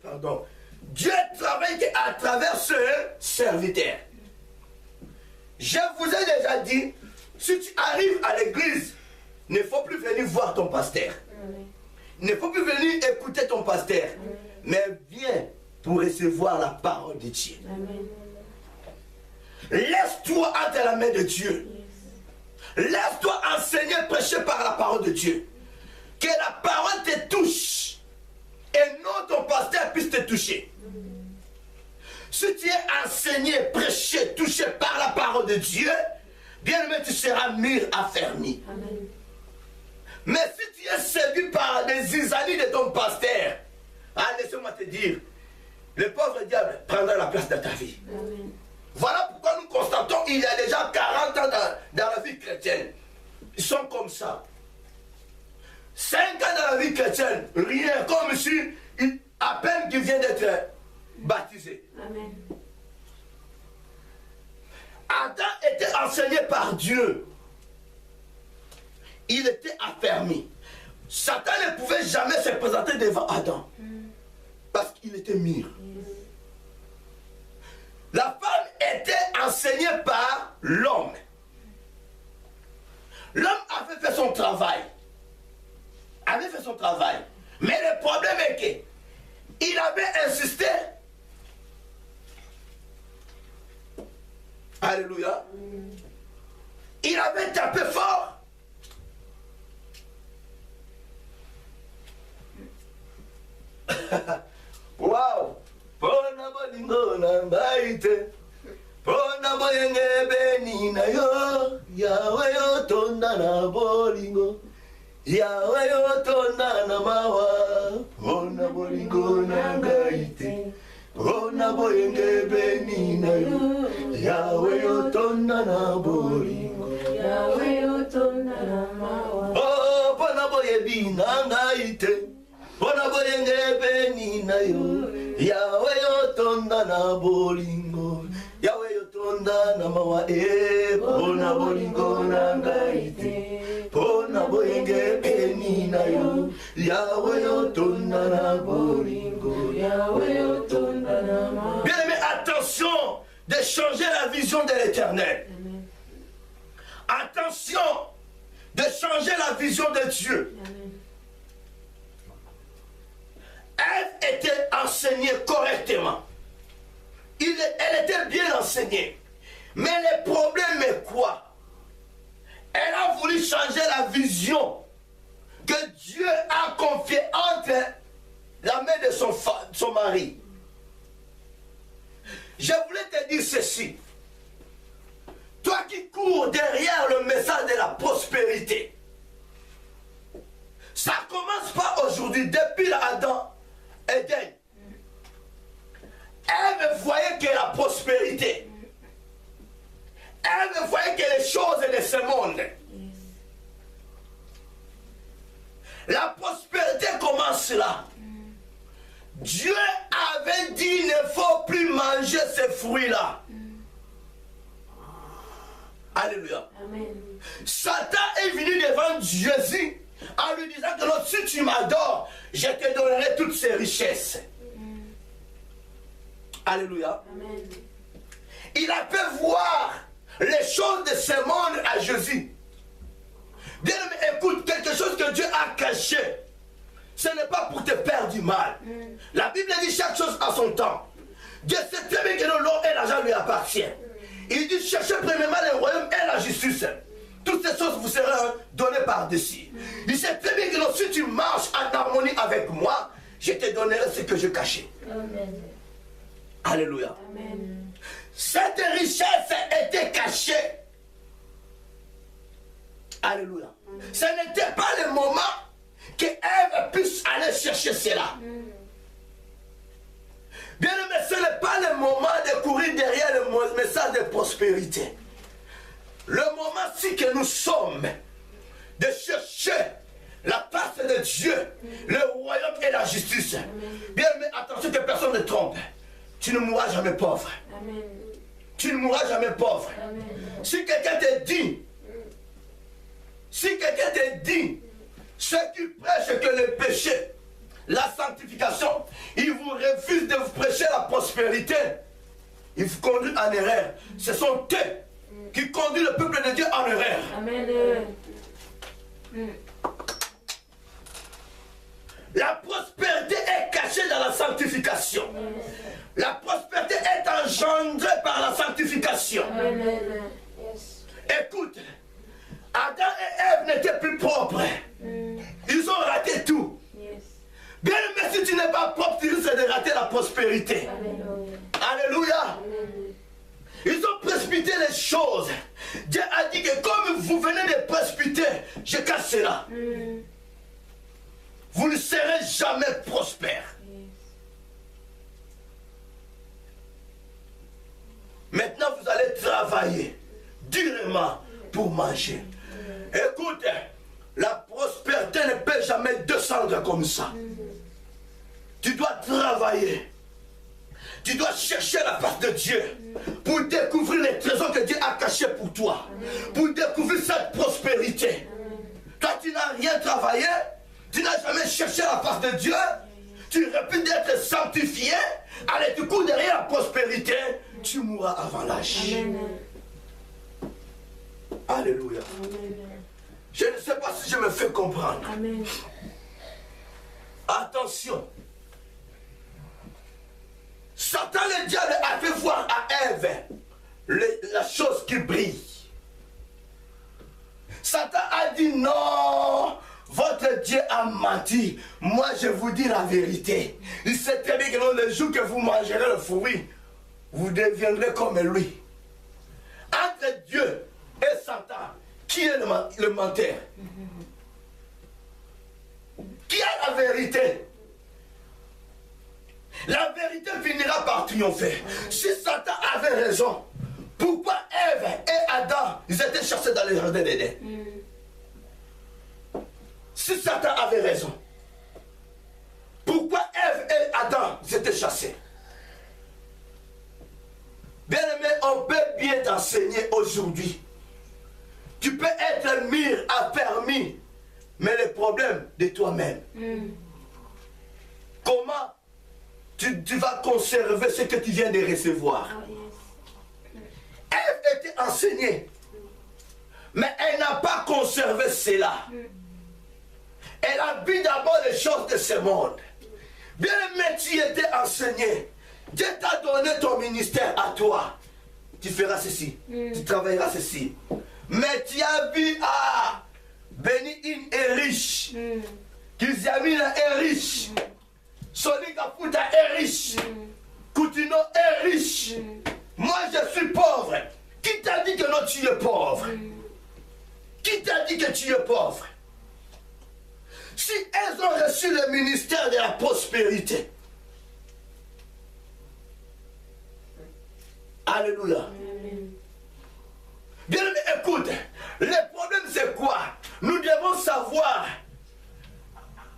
Pardon. Dieu travaille à travers ce serviteur. Je vous ai déjà dit, si tu arrives à l'église, il ne faut plus venir voir ton pasteur. Il ne faut plus venir écouter ton pasteur. Mais viens pour recevoir la parole de Dieu. Laisse-toi entre la main de Dieu. Laisse-toi enseigner, prêcher par la parole de Dieu. Que la parole te touche. Et non ton pasteur puisse te toucher. Si tu es enseigné, prêché, touché par la parole de Dieu, bien aimé, tu seras mûr, affermi. Amen. Mais si tu es séduit par les zizanies de ton pasteur, laisse-moi te dire, le pauvre diable prendra la place de ta vie. Amen. Voilà pourquoi nous constatons qu'il y a déjà 40 ans dans la vie chrétienne. Ils sont comme ça. 5 ans dans la vie chrétienne, rien, comme si à peine qu'ils viennent d'être baptisés. Amen. Adam était enseigné par Dieu. Il était affermi. Satan ne pouvait jamais se présenter devant Adam. Parce qu'il était mûr. La femme était enseignée par l'homme. L'homme avait fait son travail. Mais le problème est qu'il avait insisté. Alléluia. Il avait tapé fort. Wow. Pona bolingo na baite. Pona boyenge beni na yo. Yawe yo tonda na bolingo. Yawe yo tonda na mawa. Pona bolingo na baite. Pona boyenge beni na yo. Yawe yo tonda na bolingo. Yawe yo tonda na mawa. Oh, pona boyebi na baite. Pona boyenge beni na yo. Yawe yo tonda na bolingo. Yawe yo tonda na mawa. Pona bolingo na ngaite. Pona boyenge beni na yo. Yawe yo tonda na bolingo. Yawe yo tonda na mawa. Bien aimé, attention de changer la vision de l'Éternel. Attention de changer la vision de Dieu. Elle était enseignée correctement. Elle était bien enseignée. Mais le problème est quoi? Elle a voulu changer la vision que Dieu a confiée entre la main de son mari. Je voulais te dire ceci. Toi qui cours derrière le message de la prospérité, ça ne commence pas aujourd'hui, depuis Adam. Éden. Elle ne voyait que la prospérité. Elle ne voyait que les choses de ce monde. La prospérité commence là. Dieu avait dit il ne faut plus manger ces fruits-là. Alléluia. Amen. Satan est venu devant Jésus en lui disant que non, si tu m'adores, je te donnerai toutes ces richesses. Alléluia. Amen. Il a fait voir les choses de ce monde à Jésus. Bien aimé, écoute, quelque chose que Dieu a caché, ce n'est pas pour te faire du mal. La Bible dit chaque chose à son temps. Dieu sait très bien que l'or et l'argent lui appartient. Il dit cherchez premièrement le royaume et la justice. Toutes ces choses vous seront données par-dessus. Il sait très bien que si tu marches en harmonie avec moi, je te donnerai ce que je cachais. Amen. Alléluia. Amen. Cette richesse était cachée. Alléluia. Ce n'était pas le moment que Ève puisse aller chercher cela. Bien aimé, ce n'est pas le moment de courir derrière le message de prospérité. Le moment si que nous sommes de chercher la face de Dieu, le royaume et la justice. Bien aimé, attention que personne ne trompe. Tu ne mourras jamais pauvre. Amen. Tu ne mourras jamais pauvre. Amen. Si quelqu'un te dit, ceux qui prêchent que le péché, la sanctification, ils vous refusent de vous prêcher la prospérité, ils vous conduisent en erreur. Ce sont eux qui conduisent le peuple de Dieu en erreur. Amen. La prospérité est cachée dans la sanctification. La prospérité est engendrée par la sanctification. Amen. Écoute, Adam et Ève n'étaient plus propres. Ils ont raté tout. Yes. Bien, mais si tu n'es pas propre, tu risques de rater la prospérité. Alléluia. Ils ont précipité les choses. Dieu a dit que comme vous venez de précipiter, je casse cela. Vous ne serez jamais prospère. Maintenant, vous allez travailler durement pour manger. Écoute, la prospérité ne peut jamais descendre comme ça. Tu dois travailler. Tu dois chercher la face de Dieu pour découvrir les trésors que Dieu a cachés pour toi. Pour découvrir cette prospérité. Toi, tu n'as rien travaillé. Tu n'as jamais cherché la face de Dieu. Tu refuses d'être sanctifié. Allez, tu cours derrière la prospérité. Tu mourras avant l'âge. Alléluia. Je ne sais pas si je me fais comprendre. Amen. Attention. Satan, le diable, a fait voir à Ève la chose qui brille. Satan a dit non, votre Dieu a menti. Moi, je vous dis la vérité. Il sait très bien que le jour que vous mangerez le fruit, vous deviendrez comme lui. Entre Dieu et Satan, qui est le menteur? Qui a la vérité? La vérité finira par triompher. Si Satan avait raison, pourquoi Ève et Adam, ils étaient chassés dans le jardin d'Éden? Si Satan avait raison, pourquoi Ève et Adam, ils étaient chassés? Bien aimé, on peut bien t'enseigner aujourd'hui. Tu peux être mis, affermi, mais le problème de toi-même. Comment tu vas conserver ce que tu viens de recevoir? Ève était enseignée, mais elle n'a pas conservé cela. Elle a vu d'abord les choses de ce monde. Bien aimé, tu étais enseigné. Dieu t'a donné ton ministère à toi. Tu feras ceci, tu travailleras ceci. Mais tu as vu, Bénin est riche. Kizamina est riche. Soni Kaputa est riche. Koutino est riche. Moi je suis pauvre. Qui t'a dit que non, tu es pauvre? Qui t'a dit que tu es pauvre? Si elles ont reçu le ministère de la prospérité, alléluia. Bien aimé, écoute, le problème c'est quoi? Nous devons savoir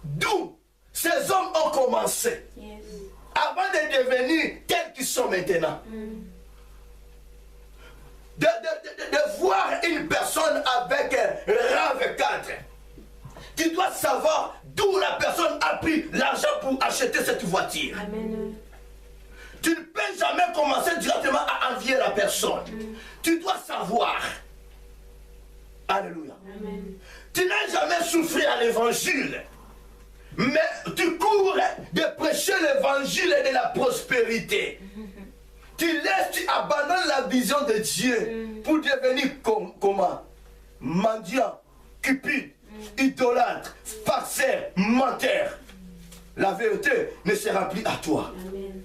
d'où ces hommes ont commencé avant de devenir tels qu'ils sont maintenant. De voir une personne avec RAV 4, tu dois savoir d'où la personne a pris l'argent pour acheter cette voiture. Amen. Tu ne peux jamais commencer directement à envier la personne. Tu dois savoir. Alléluia. Amen. Tu n'as jamais souffert à l'évangile. Mais tu cours de prêcher l'évangile et de la prospérité. Tu abandonnes la vision de Dieu pour devenir comment? Mendiant, cupide, idolâtre, farceur, menteur. La vérité ne sera plus à toi. Amen.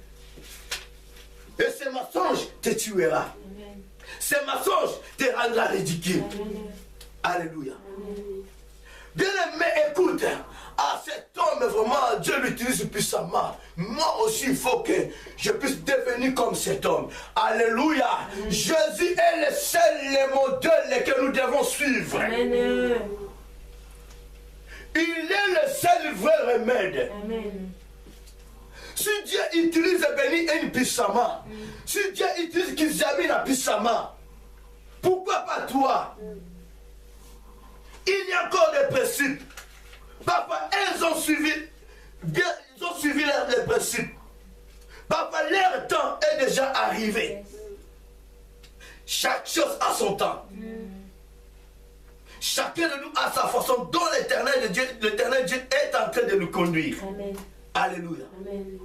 Et ce mensonge te tuera. Amen. Ce mensonge te rendra ridicule. Amen. Alléluia. Bien-aimé, écoute, cet homme, vraiment, Dieu l'utilise puissamment. Moi aussi, il faut que je puisse devenir comme cet homme. Alléluia. Jésus est le seul modèle que nous devons suivre. Amen. Il est le seul vrai remède. Amen. Si Dieu utilise Béni et puissamment, si Dieu utilise Kizamine puissamment, pourquoi pas toi? Il y a encore des principes. Papa, ils ont suivi les principes. Papa, leur temps est déjà arrivé. Chaque chose a son temps. Chacun de nous a sa façon dont l'éternel Dieu est en train de nous conduire. Amen. Alléluia. Amen.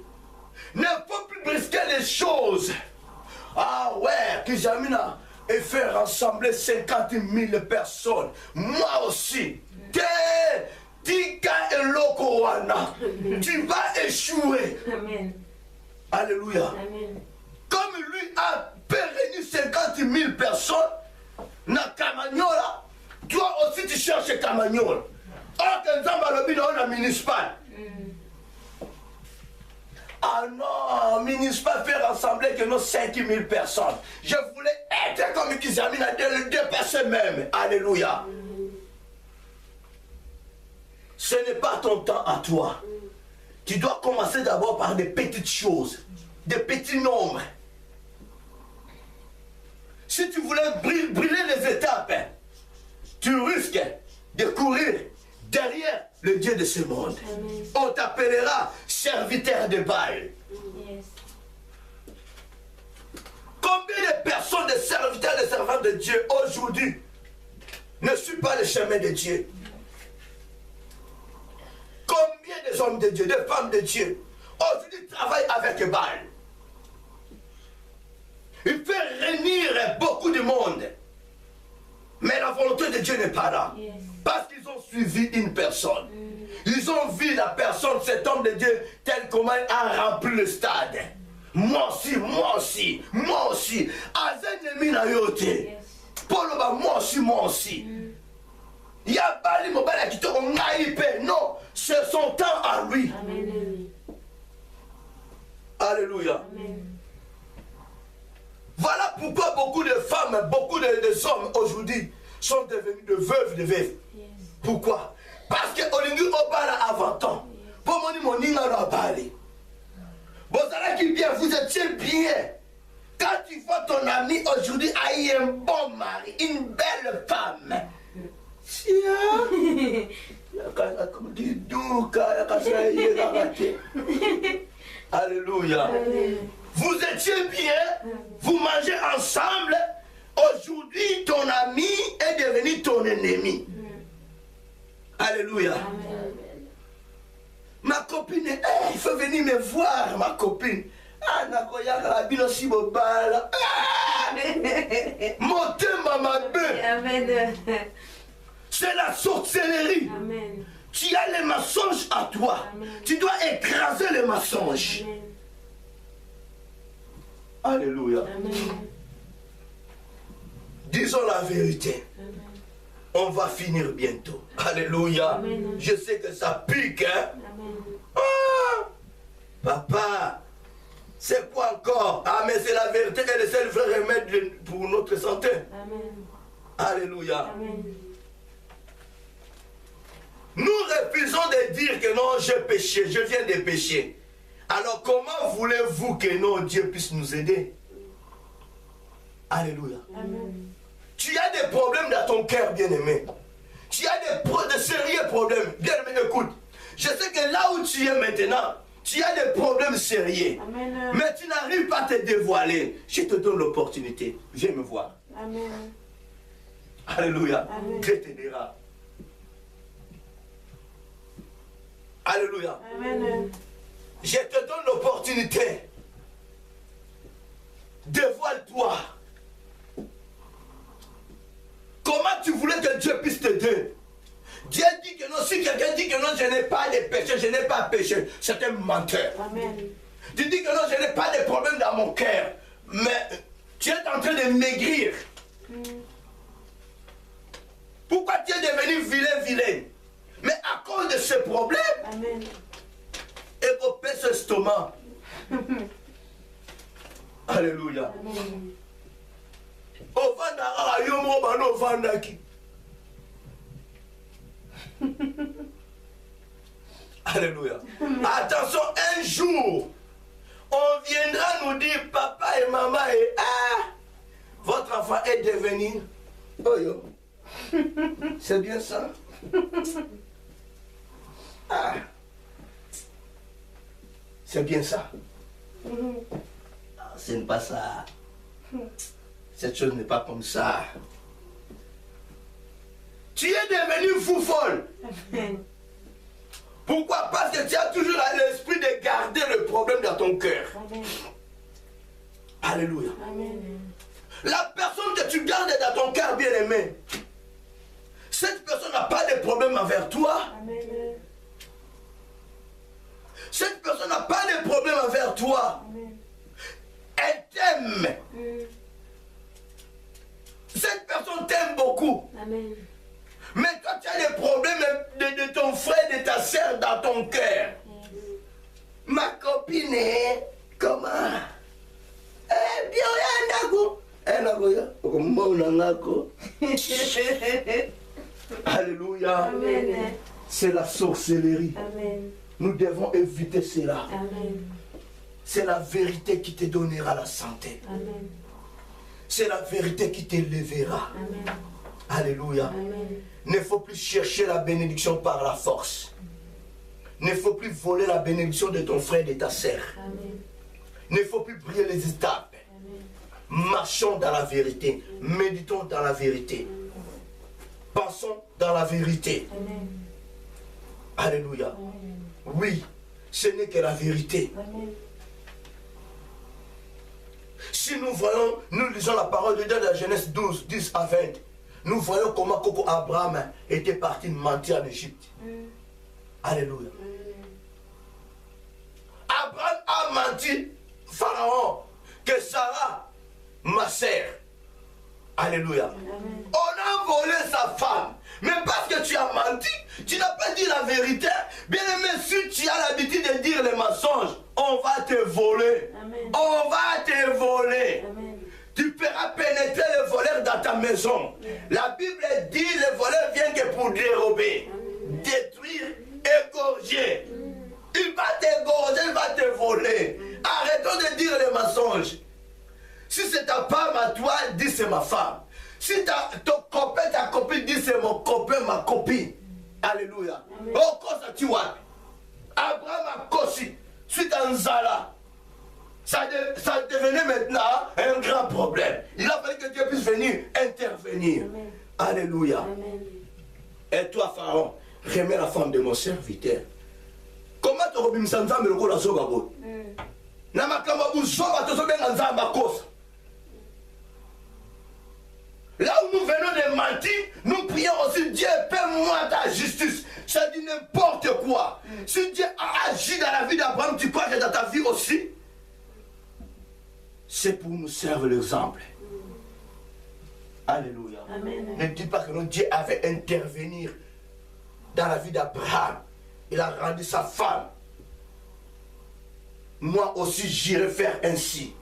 Ne faut plus brusquer les choses. Ah ouais, que Jamina et faire rassembler 50 000 personnes. Moi aussi. Tu vas échouer. Amen. Alléluia. Amen. Comme lui a pérenni 50 000 personnes dans Kamanyola, toi aussi tu cherches Kamanyola. Or que nous avons le municipal. Ah non, municipal fait rassembler que nos 5 000 personnes. Je voulais être comme Kizamine dès le dépasser même. Alléluia. Ce n'est pas ton temps à toi. Tu dois commencer d'abord par des petites choses, des petits nombres. Si tu voulais brûler les étapes, tu risques de courir derrière le Dieu de ce monde. Amen. On t'appellera serviteur de Baal. Yes. Combien de personnes, de serviteurs, de servants de Dieu aujourd'hui ne suivent pas le chemin de Dieu? Combien de hommes de Dieu, de femmes de Dieu aujourd'hui travaillent avec Baal? Il fait réunir beaucoup de monde. Mais la volonté de Dieu n'est pas là. Yes. Parce qu'ils ont suivi une personne. Ils ont vu la personne, cet homme de Dieu, tel comment il a rempli le stade. Moi aussi, moi aussi, moi aussi. Azen na yote. Yes. Paul, moi aussi, moi aussi. Il y a pas les mobiles qui te ont naïpé. Non, c'est son temps à lui. Amen. Alléluia. Amen. Voilà pourquoi beaucoup de femmes, beaucoup de hommes aujourd'hui sont devenus de veuves, de veuves. Yes. Pourquoi? Parce que Olingu Obala avant temps. Pour mon ninga no abali. Bozala qui bien, vous étiez bien. Quand tu vois ton ami aujourd'hui a eu un bon mari, une belle femme. Tiens. Alléluia. Vous étiez bien, vous mangez ensemble. Aujourd'hui, ton ami est devenu ton ennemi. Alléluia. Ma copine, il faut venir me voir, ma copine. Ah, nakoyaka la bino si bobala. Motema mabe. Amen. C'est la sorcellerie. Amen. Tu as les mensonges à toi. Amen. Tu dois écraser les mensonges. Amen. Alléluia. Amen. Disons la vérité. Amen. On va finir bientôt. Alléluia. Amen. Je sais que ça pique, hein. Amen. Ah, papa, c'est quoi encore? Ah, mais c'est la vérité et le seul vrai remède pour notre santé. Amen. Alléluia. Amen. Nous refusons de dire que non, j'ai péché, je viens de pécher. Alors comment voulez-vous que non, Dieu puisse nous aider? Alléluia. Amen. Tu as des problèmes dans ton cœur, bien-aimé. Tu as de sérieux problèmes. Bien-aimé, écoute. Je sais que là où tu es maintenant, tu as des problèmes sérieux. Amen. Mais tu n'arrives pas à te dévoiler. Je te donne l'opportunité. Viens me voir. Amen. Alléluia. Amen. Dieu t'aidera. Alléluia. Amen. Je te donne l'opportunité. Dévoile-toi. Comment tu voulais que Dieu puisse t'aider? Dieu dit que non, si quelqu'un dit que non, je n'ai pas de péché, je n'ai pas péché, c'est un menteur. Amen. Tu dis que non, je n'ai pas de problème dans mon cœur, mais tu es en train de maigrir. Pourquoi tu es devenu vilain? Mais à cause de ce problème, Amen. et qu'on pèse ce estomac. Alléluia. Amen. Alléluia. Attention, un jour, on viendra nous dire, papa et maman, votre enfant est devenu. Oh yo. C'est bien ça. Ah. C'est bien ça. Ah, ce n'est pas ça. Cette chose n'est pas comme ça. Tu es devenu fou folle. Amen. Pourquoi? Parce que tu as toujours l'esprit de garder le problème dans ton cœur. Amen. Alléluia. Amen. La personne que tu gardes dans ton cœur, bien aimé, cette personne n'a pas de problème envers toi. Amen. Cette personne n'a pas de problème envers toi. Amen. Elle t'aime. Cette personne t'aime beaucoup. Amen. Mais toi, tu as des problèmes de ton frère, de ta soeur dans ton cœur. Ma copine est comment? Alléluia. Amen. C'est la sorcellerie. Amen. Nous devons éviter cela. Amen. C'est la vérité qui te donnera la santé. Amen. C'est la vérité qui t'élèvera. Amen. Alléluia. Amen. Il ne faut plus chercher la bénédiction par la force. Il ne faut plus voler la bénédiction de ton frère et de ta sœur. Amen. Il ne faut plus briller les étapes. Amen. Marchons dans la vérité. Méditons dans la vérité. Pensons dans la vérité. Amen. Alléluia. Amen. Oui, ce n'est que la vérité. Amen. Si nous voyons, nous lisons la parole de Dieu dans la Genèse 12, 10 à 20. Nous voyons comment Coco Abraham était parti mentir en Égypte. Alléluia. Abraham a menti, Pharaon, que Sarah, ma sœur. Alléluia. Amen. On a volé sa femme. Mais parce que tu as menti, tu n'as pas dit la vérité. Bien aimé, si tu as l'habitude de dire les mensonges, on va te voler. Amen. On va te voler. Amen. Tu pourras pénétrer le voleur dans ta maison. La Bible dit le voleur vient que pour dérober, détruire, égorger. Il va t'égorger, il va te voler. Arrêtons de dire les mensonges. Si c'est ta femme à toi, dis c'est ma femme. Si ton copain, ta copine, dis c'est mon copain, ma copine. Alléluia. Oh, quoi ça tu vois? Abraham a cossi. Suite à Nzala. Ça devenait maintenant un grand problème. Il a fallu que Dieu puisse venir intervenir. Amen. Alléluia. Amen. Et toi, Pharaon, remets la femme de mon serviteur. Comment tu as dit que tu as dit là où nous venons de mentir, nous prions aussi Dieu, paie-moi ta justice. Ça dit n'importe quoi. Si Dieu a agi dans la vie d'Abraham, tu crois que dans ta vie aussi? C'est pour nous servir l'exemple. Alléluia. Amen. Ne dis pas que notre Dieu avait intervenir dans la vie d'Abraham. Il a rendu sa femme. Moi aussi, j'irai faire ainsi.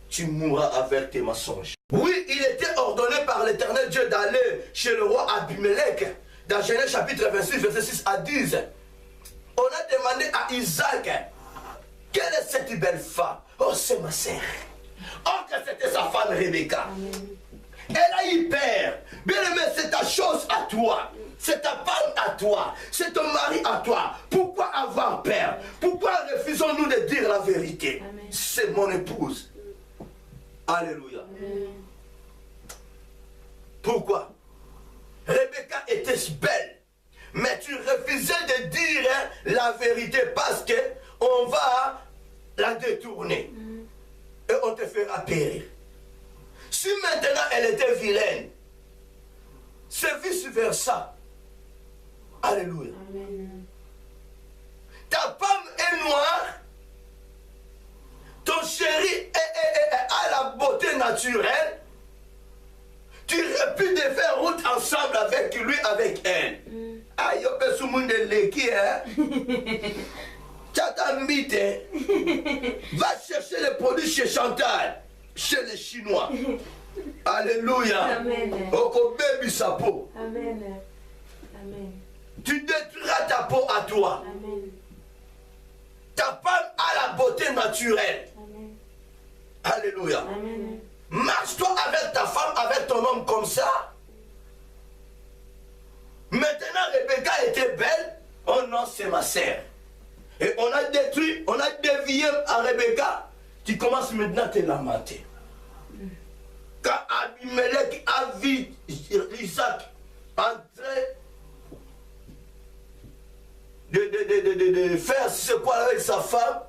Tu mourras avec tes mensonges. Oui, il était ordonné par l'Éternel Dieu d'aller chez le roi Abimelech. Dans Genèse chapitre 26, verset 6 à 10. On a demandé à Isaac, quelle est cette belle femme? Oh, c'est ma sœur. Oh, que c'était sa femme Rebecca. Amen. Elle a eu peur. Bien aimé, c'est ta chose à toi. C'est ta femme à toi. C'est ton mari à toi. Pourquoi avoir peur? Pourquoi refusons-nous de dire la vérité? Amen. C'est mon épouse. Alléluia. Amen. Pourquoi? Rebecca était belle. Mais tu refusais de dire la vérité parce que on va la détourner. Et on te fera périr. Si maintenant elle était vilaine, c'est vice versa. Alléluia. Amen. Ta femme est noire, ton chéri a la beauté naturelle, tu aurais pu de faire route ensemble avec lui monde l'équipe, Tchatambite, va chercher les produits chez Chantal, chez les Chinois. Alléluia. Amen. Oko baby sa peau. Amen. Amen. Tu détruiras ta peau à toi. Amen. Ta femme a la beauté naturelle. Amen. Alléluia. Amen. Marche-toi avec ta femme, avec ton homme comme ça. Maintenant, Rebecca était belle. Oh non, c'est ma sœur. Et on a détruit, on a dévié à Rebecca. Tu commences maintenant à te lamenter. Quand Abimelech a vu Isaac entrer de faire ce quoi avec sa femme,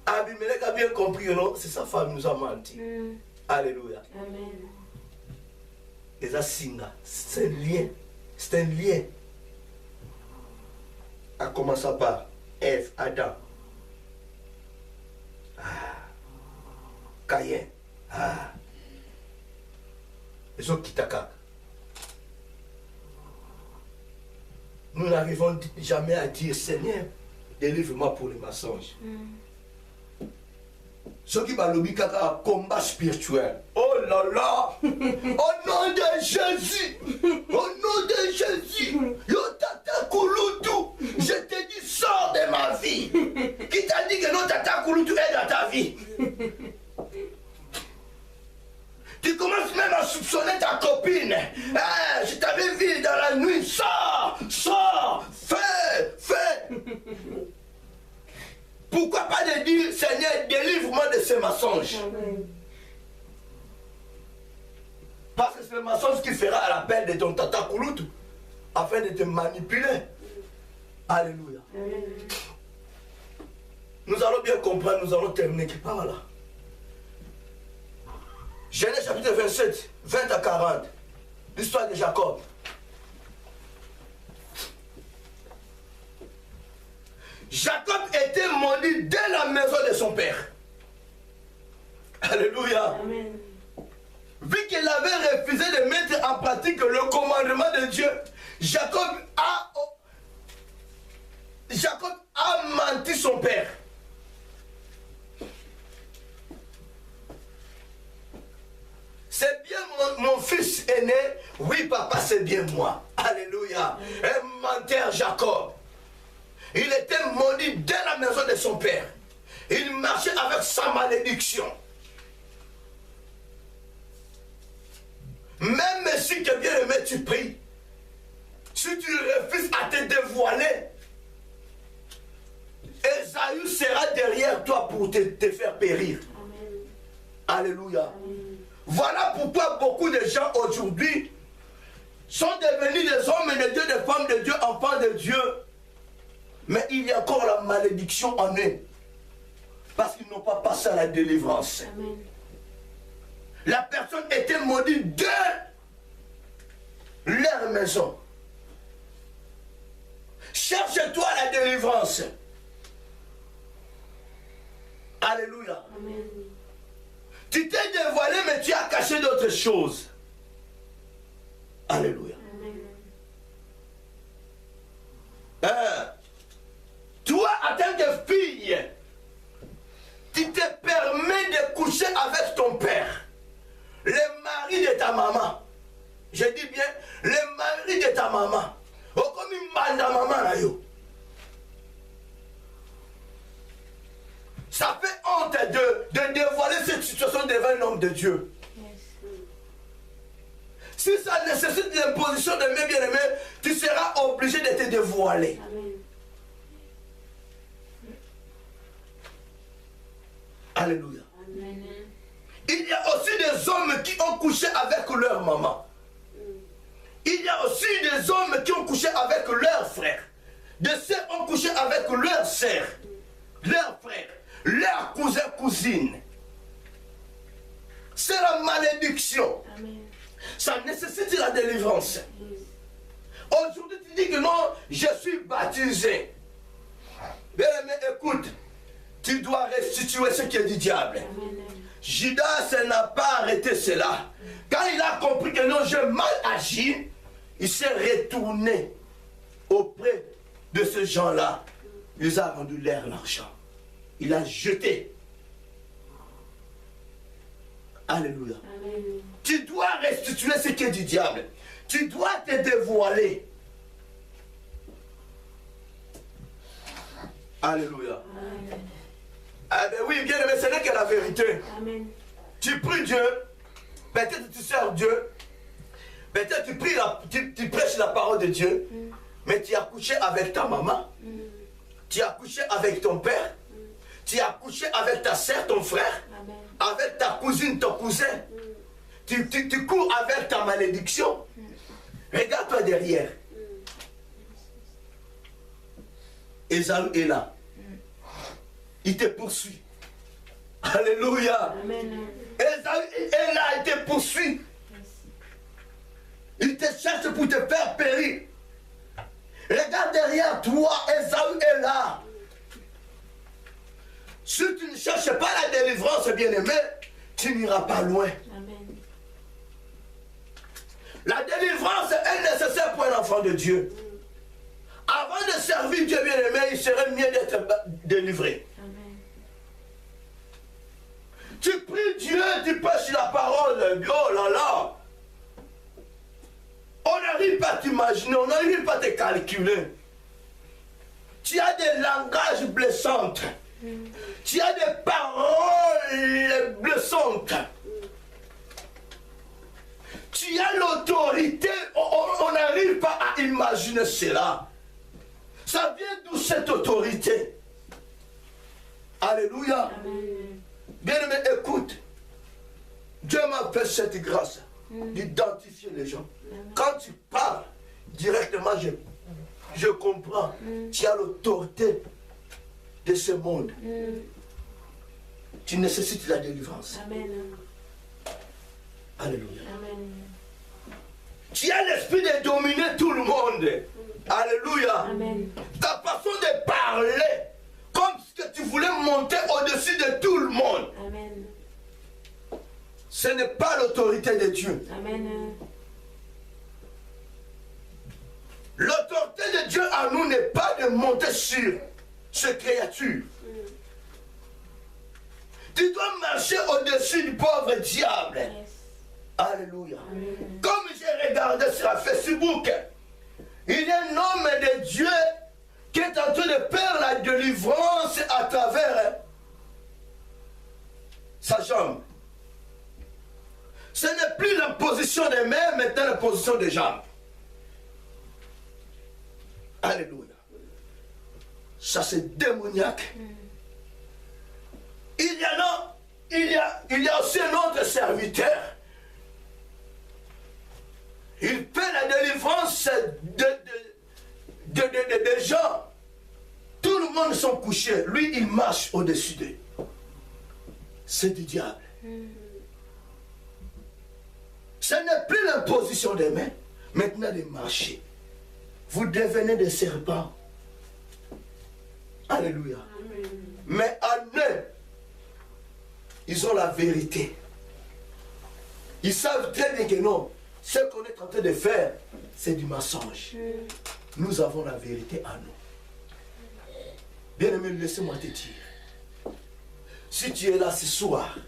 Abimelech a bien compris que non, c'est sa femme qui nous a menti. Alléluia. Amen. Et ça, c'est un lien. C'est un lien. À commencer par Ève, Adam. Caïn. Les autres qui t'accordent. Nous n'arrivons jamais à dire Seigneur, délivre-moi pour les mensonges. Ceux qui parlent un combat spirituel. Oh là là! Au nom de Jésus! Au nom de Jésus! Yo tata Kouloutou! Je te dis, sors de ma vie! Qui t'a dit que non, tata Kouloutou est dans ta vie? Tu commences même à soupçonner ta copine. Ah, je t'avais vu dans la nuit. Sors! Sors! Fais! Pourquoi pas de dire, Seigneur, délivre-moi de ces mensonges? Amen. Parce que c'est le mensonge qui fera l'appel de ton tata Kouloutou afin de te manipuler. Alléluia. Amen. Nous allons bien comprendre, nous allons terminer par là. Genèse chapitre 27, 20 à 40. L'histoire de Jacob. Jacob était maudit dès la maison de son père. Alléluia. Amen. Vu qu'il avait refusé de mettre en pratique le commandement de Dieu, Jacob a menti son père. C'est bien mon fils aîné. Oui, papa, c'est bien moi. Alléluia. Un menteur Jacob. Il était maudit dès la maison de son père. Il marchait avec sa malédiction. Même si que bien aimé tu pries, si tu refuses à te dévoiler, Esaü sera derrière toi pour te faire périr. Amen. Alléluia. Amen. Voilà pourquoi beaucoup de gens aujourd'hui sont devenus des hommes de Dieu, des femmes de Dieu, enfants de Dieu. Mais il y a encore la malédiction en eux. Parce qu'ils n'ont pas passé à la délivrance. Amen. La personne était maudite de leur maison. Cherche-toi la délivrance. Alléluia. Amen. Tu t'es dévoilé, mais tu as caché d'autres choses. Alléluia. Amen. Toi, en tant que fille, tu te permets de coucher avec ton père, le mari de ta maman. Je dis bien, le mari de ta maman. Oh, comme une bande à maman là, yo. Ça fait honte de dévoiler cette situation devant un homme de Dieu. Yes. Si ça nécessite l'imposition de mes bien-aimés, tu seras obligé de te dévoiler. Amen. Alléluia. Amen. Il y a aussi des hommes qui ont couché avec leur maman. Il y a aussi des hommes qui ont couché avec leurs frères. Des sœurs ont couché avec leurs sœurs, leurs frères, leurs cousins, cousines. C'est la malédiction. Amen. Ça nécessite la délivrance. Yes. Aujourd'hui, tu dis que non, je suis baptisé. Bien aimé, écoute, tu dois restituer ce qui est du diable. Amen. Judas n'a pas arrêté cela. Quand il a compris que non, j'ai mal agi, il s'est retourné auprès de ces gens-là, il a rendu leur l'argent. Il a jeté. Alléluia. Amen. Tu dois restituer ce qui est du diable. Tu dois te dévoiler. Alléluia. Amen. Ah ben oui, bien aimé, ce n'est que la vérité. Amen. Tu pries Dieu, peut-être tu sers Dieu, peut-être tu prêches la parole de Dieu, mais tu as couché avec ta maman, tu as couché avec ton père, tu as couché avec ta soeur, ton frère, Amen. avec ta cousine, ton cousin. Tu cours avec ta malédiction. Regarde-toi derrière. Ésaü est là. Il te poursuit. Alléluia. Amen. Ésaü est là, il te poursuit. Il te cherche pour te faire périr. Regarde derrière toi, Ésaü est là. Si tu ne cherches pas la délivrance, bien-aimé, tu n'iras pas loin. Amen. La délivrance est nécessaire pour un enfant de Dieu. Avant de servir Dieu, bien-aimé, il serait mieux d'être délivré. Amen. Tu pries Dieu, tu prêches la parole. Oh là là. On n'arrive pas à t'imaginer, on n'arrive pas à te calculer. Tu as des langages blessantes. Tu as des paroles blessantes. Tu as l'autorité. On n'arrive pas à imaginer cela. Ça vient d'où cette autorité? Alléluia. Amen. Bien-aimé, écoute. Dieu m'a fait cette grâce d'identifier les gens. Quand tu parles directement, je comprends. Tu as l'autorité de ce monde. Tu nécessites la délivrance. Amen. Alléluia. Amen. Tu as l'esprit de dominer tout le monde. Alléluia. Amen. Ta façon de parler, comme si tu voulais monter au-dessus de tout le monde. Amen. Ce n'est pas l'autorité de Dieu. Amen. L'autorité de Dieu à nous n'est pas de monter sur ces créatures. Tu dois marcher au-dessus du pauvre diable. Yes. Alléluia. Amen. Comme j'ai regardé sur Facebook, il y a un homme de Dieu qui est en train de faire la délivrance à travers sa jambe. Ce n'est plus la position des mains, mais la position des jambes. Alléluia. Ça c'est démoniaque. Il y a aussi un autre serviteur. Il fait la délivrance de gens. Tout le monde sont couchés. Lui, il marche au-dessus d'eux. C'est du diable. Ce n'est plus l'imposition des mains, maintenant de marcher. Vous devenez des serpents. Alléluia. Mais en eux, ils ont la vérité. Ils savent très bien que non, ce qu'on est en train de faire, c'est du mensonge. Nous avons la vérité à nous. Bien-aimé, laissez-moi te dire. Si tu es là ce soir,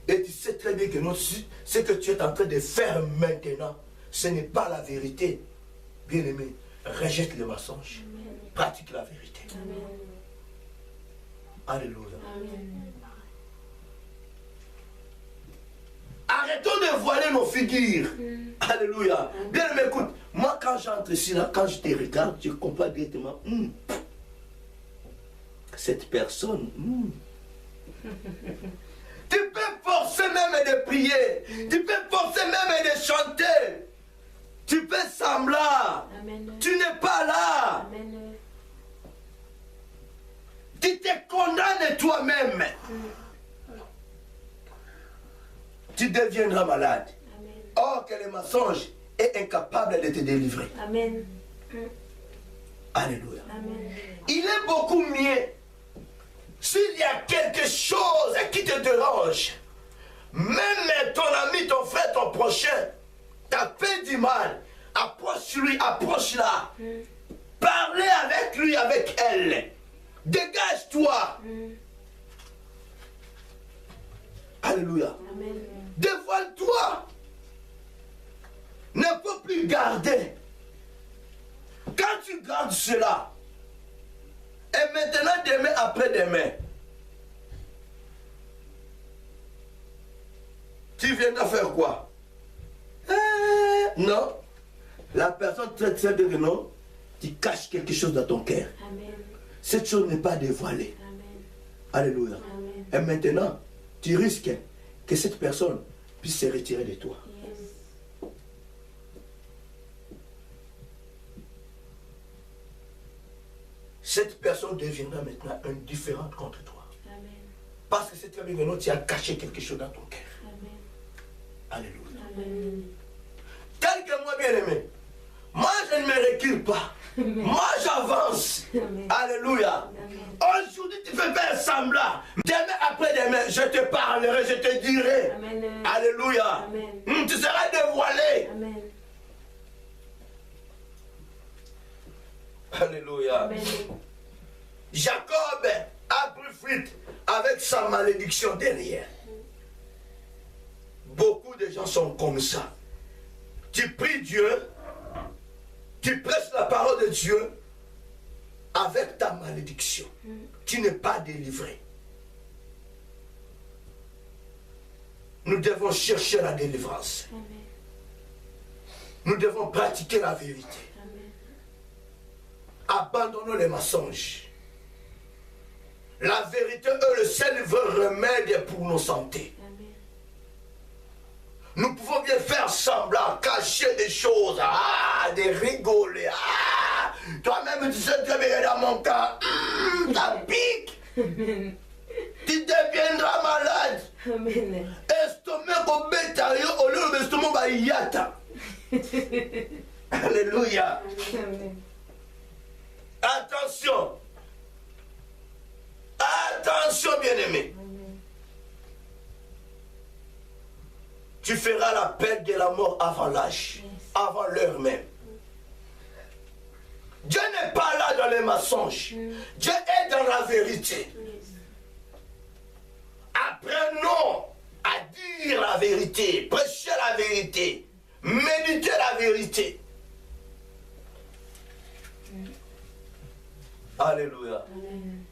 et tu sais très bien que non, ce que tu es en train de faire maintenant, ce n'est pas la vérité. Bien-aimé, rejette le mensonge. Pratique la vérité. Amen. Alléluia. Amen. Arrêtons de voiler nos figures. Alléluia. Bien, mais écoute, moi quand j'entre ici, là, quand je te regarde, je comprends directement. Cette personne. Tu peux forcer même de prier. Tu peux forcer même de chanter. Tu peux sembler. Amen. Tu n'es pas là. Amen. Tu te condamnes toi-même. Tu deviendras malade. Amen. Or que le mensonge est incapable de te délivrer. Amen. Alléluia. Amen. Il est beaucoup mieux s'il y a quelque chose qui te dérange. Même ton ami, ton frère, ton prochain t'a fait du mal. Approche-lui, approche-la. Parlez avec lui, avec elle. Dégage-toi. Alléluia. Amen. Dévoile-toi. Ne peux plus garder. Quand tu gardes cela, et maintenant, demain, après-demain, tu viendras faire quoi? Non. La personne traite ça de non. Tu caches quelque chose dans ton cœur. Amen. Cette chose n'est pas dévoilée. Amen. Alléluia. Amen. Et maintenant, tu risques que cette personne puisse se retirer de toi. Yes. Cette personne deviendra maintenant indifférente contre toi. Amen. Parce que cette femme, tu as caché quelque chose dans ton cœur. Amen. Alléluia. Amen. Tel que moi, bien-aimé, moi je ne me recule pas. Moi j'avance. Amen. Alléluia. Amen. Aujourd'hui tu peux faire semblant. Demain après-demain, je te parlerai, je te dirai. Amen. Alléluia. Amen. Tu seras dévoilé. Amen. Alléluia. Amen. Jacob a pris fuite avec sa malédiction derrière. Beaucoup de gens sont comme ça. Tu pries Dieu, tu prêches la parole de Dieu avec ta malédiction. Tu n'es pas délivré. Nous devons chercher la délivrance. Amen. Nous devons pratiquer la vérité. Amen. Abandonnons les mensonges. La vérité est le seul remède pour nos santé. Amen. Nous pouvons bien faire semblant, cacher des choses, de rigoler. Toi-même, tu sais très bien dans mon cas, ça pique. Tu deviendras malade. Amen. Estomac au bétail, au lieu de l'estomac, bah, yata. Alléluia. Amen. Attention. Attention, bien-aimé. Amen. Tu feras la peine de la mort avant l'âge, avant l'heure même. Dieu n'est pas là dans les mensonges. Dieu est dans la vérité. Yes. Apprenons à dire la vérité, prêcher la vérité, méditer la vérité. Alléluia. Amen.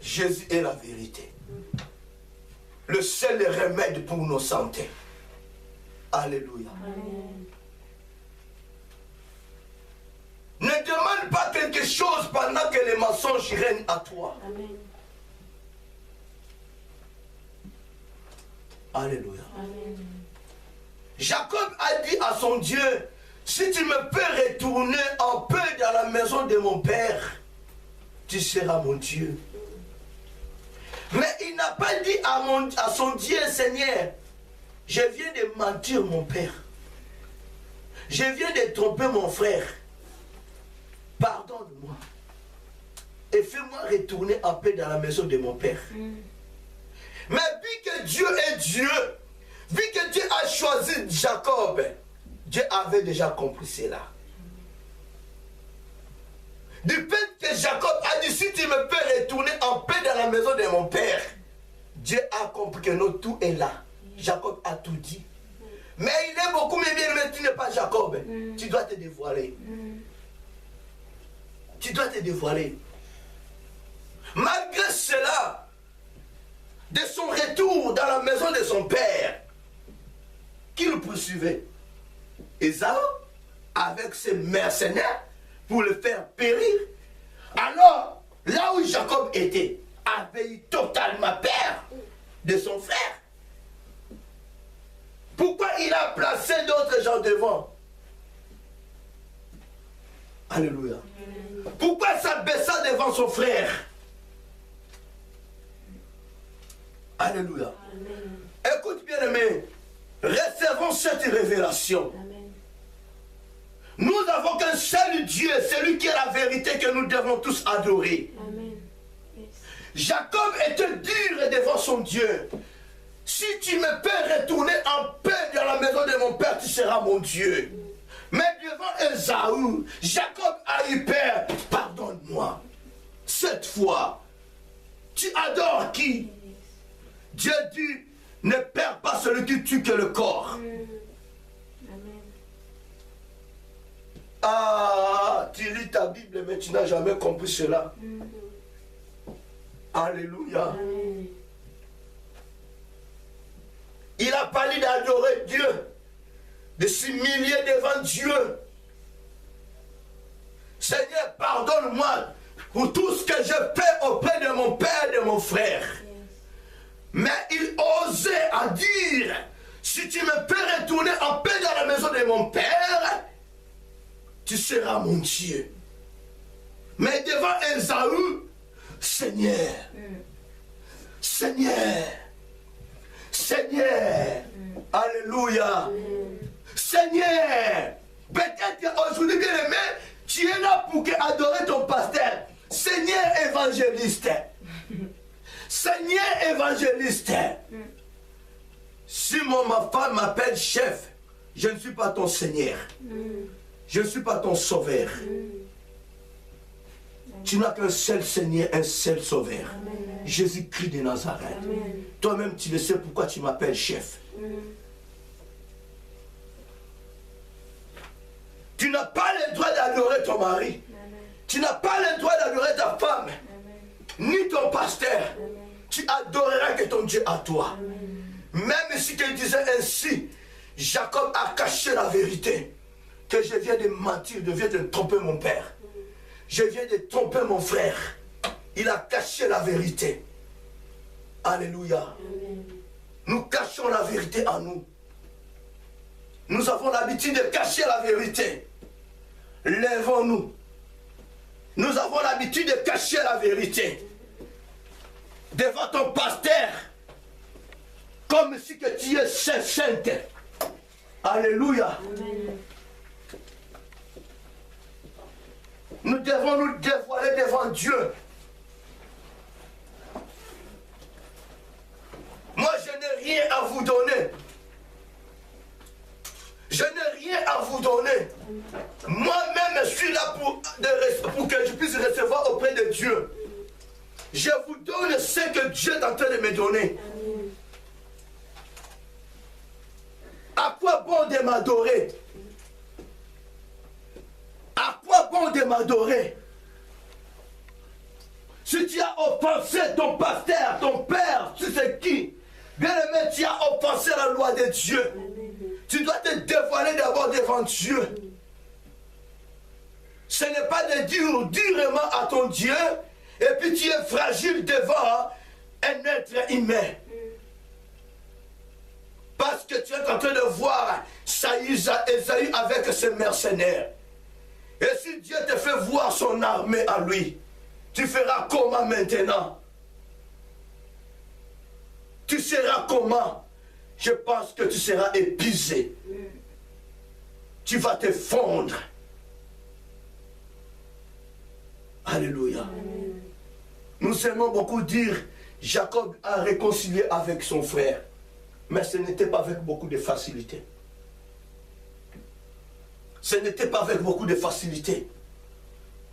Jésus est la vérité. Le seul remède pour nos santé. Alléluia. Amen. Ne demande pas quelque chose pendant que les mensonges règnent à toi. Amen. Alléluia. Amen. Jacob a dit à son Dieu, si tu me peux retourner en paix dans la maison de mon père, tu seras mon Dieu. Mais il n'a pas dit à son Dieu, Seigneur, je viens de mentir mon père. Je viens de tromper mon frère. Pardonne-moi. Et fais-moi retourner en paix dans la maison de mon père. Mais vu que Dieu est Dieu, vu que Dieu a choisi Jacob, Dieu avait déjà compris cela. Du fait que Jacob a dit, si tu me peux retourner en paix dans la maison de mon père, Dieu a compris que non, tout est là. Jacob a tout dit. Mais il est beaucoup mais bien, mais tu n'es pas Jacob. Tu dois te dévoiler. Tu dois te dévoiler. Malgré cela, de son retour dans la maison de son père, qui le poursuivait, Ésaü, avec ses mercenaires, pour le faire périr. Alors, là où Jacob était, avait eu totalement peur de son frère. Pourquoi il a placé d'autres gens devant? Alléluia. Pourquoi s'abaissa devant son frère? Alléluia. Amen. Écoute bien aimé, recevons cette révélation. Amen. Nous avons qu'un seul Dieu, celui qui est la vérité que nous devons tous adorer. Amen. Yes. Jacob était dur devant son Dieu. si tu me peux retourner en paix dans la maison de mon père, tu seras mon Dieu. Mais devant Ésaü, Jacob a eu peur. Pardonne-moi. Cette fois, tu adores qui? Dieu dit, ne perds pas celui qui tue que le corps. Ah, tu lis ta Bible, mais tu n'as jamais compris cela. Alléluia. Il a parlé d'adorer Dieu, de s'humilier devant Dieu. Seigneur, pardonne-moi pour tout ce que je fais auprès de mon père et de mon frère. Mais il osait à dire, si tu me peux retourner en paix dans la maison de mon père, tu seras mon Dieu. Mais devant Ésaü, Seigneur, Seigneur, Seigneur, Alléluia, Seigneur, peut-être aujourd'hui, bien aimé, tu es là pour adorer ton pasteur. Seigneur évangéliste, Seigneur évangéliste, si ma femme m'appelle chef, je ne suis pas ton Seigneur. Je ne suis pas ton sauveur. Tu n'as qu'un seul Seigneur, un seul sauveur. Jésus-Christ de Nazareth. Toi-même, tu le sais pourquoi tu m'appelles chef. Tu n'as pas le droit d'adorer ton mari. Tu n'as pas le droit d'adorer ta femme. Ni ton pasteur. Tu adoreras que ton Dieu à toi. Même si tu disais ainsi, Jacob a caché la vérité. Que je viens de mentir, je viens de tromper mon père. Je viens de tromper mon frère. Il a caché la vérité. Alléluia. Nous cachons la vérité en nous. Nous avons l'habitude de cacher la vérité. Lèvons-nous. Nous avons l'habitude de cacher la vérité. Devant ton pasteur. Comme si que tu es sainte. Alléluia. Amen. Nous devons nous dévoiler devant Dieu. Moi, je n'ai rien à vous donner. Je n'ai rien à vous donner. Moi-même, je suis là pour que je puisse recevoir auprès de Dieu. Je vous donne ce que Dieu est en train de me donner. À quoi bon de m'adorer? À quoi bon de m'adorer? Si tu as offensé ton pasteur, ton père, tu sais qui? Bien aimé, tu as offensé la loi de Dieu. Tu dois te dévoiler d'abord devant Dieu. Ce n'est pas de dire durement à ton Dieu et puis tu es fragile devant un être humain. Parce que tu es en train de voir Ésaü avec ses mercenaires. Et si Dieu te fait voir son armée à lui, tu feras comment maintenant? Tu seras comment? Je pense que tu seras épuisé. Tu vas te fondre. Alléluia. Nous aimons beaucoup dire, Jacob a réconcilié avec son frère. Mais ce n'était pas avec beaucoup de facilité. Ce n'était pas avec beaucoup de facilité.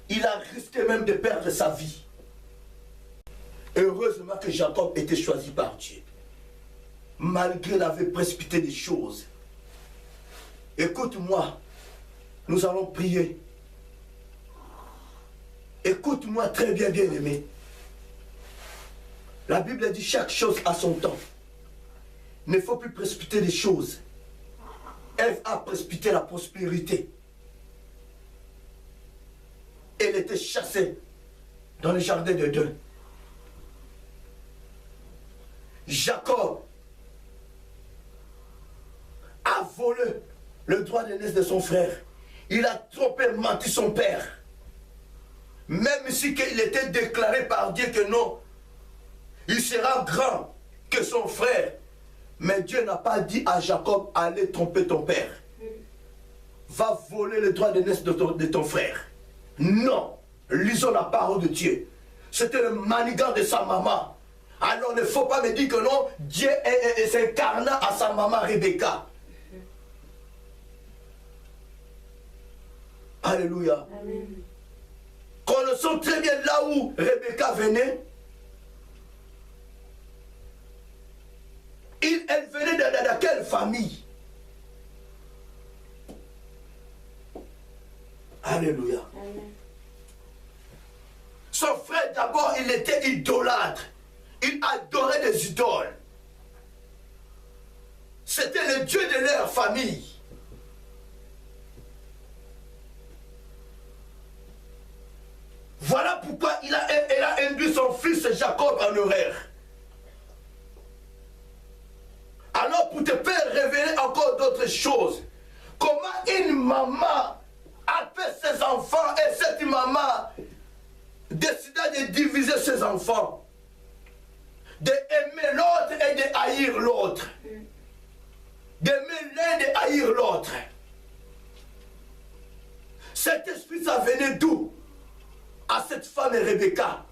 Il a risqué même de perdre sa vie. Heureusement que Jacob était choisi par Dieu. Malgré la précipité des choses. Écoute-moi. Nous allons prier. Écoute-moi très bien, bien-aimé. La Bible dit chaque chose a son temps. Il ne faut plus précipiter les choses. Ève a précipité la prospérité. Elle était chassée dans le jardin d'Éden. Jacob a volé le droit d'aînesse de son frère. Il a trompé, menti son père. Même si il était déclaré par Dieu que non, il sera grand que son frère. Mais Dieu n'a pas dit à Jacob, allez tromper ton père. Va voler le droit d'aînesse de ton frère. Non. Lisons la parole de Dieu. C'était le manigant de sa maman. Alors ne faut pas me dire que non, Dieu s'incarna à sa maman Rebecca. Alléluia. Amen. Connaissons très bien là où Rebecca venait. Elle venait de quelle famille? Alléluia. Amen. Son frère, d'abord, il était idolâtre. Il adorait les idoles. C'était le Dieu de leur famille. Voilà pourquoi elle a induit son fils Jacob en erreur. Alors pour te faire révéler encore d'autres choses, comment une maman a fait ses enfants et cette maman décida de diviser ses enfants, d'aimer l'autre et de haïr l'autre, d'aimer l'un et de haïr l'autre. Cet esprit, ça venait d'où? À cette femme Rebecca.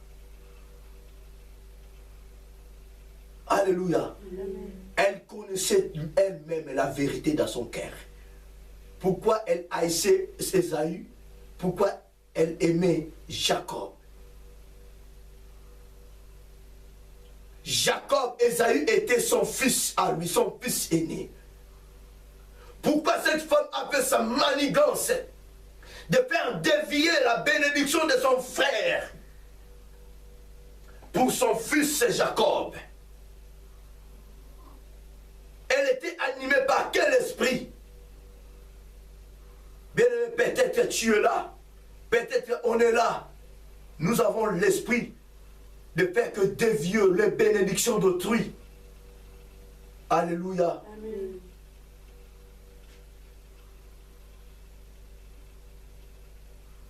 Alléluia. Amen. Elle connaissait elle-même la vérité dans son cœur. Pourquoi elle haïssait Ésaü? Pourquoi elle aimait Jacob? Jacob, Ésaü était son fils à lui, son fils aîné. Pourquoi cette femme avait sa manigance de faire dévier la bénédiction de son frère pour son fils Jacob? Elle était animée par quel esprit? Bien aimé, peut-être tu es là, peut-être on est là. Nous avons l'esprit de faire que dévier les bénédictions d'autrui. Alléluia. Amen.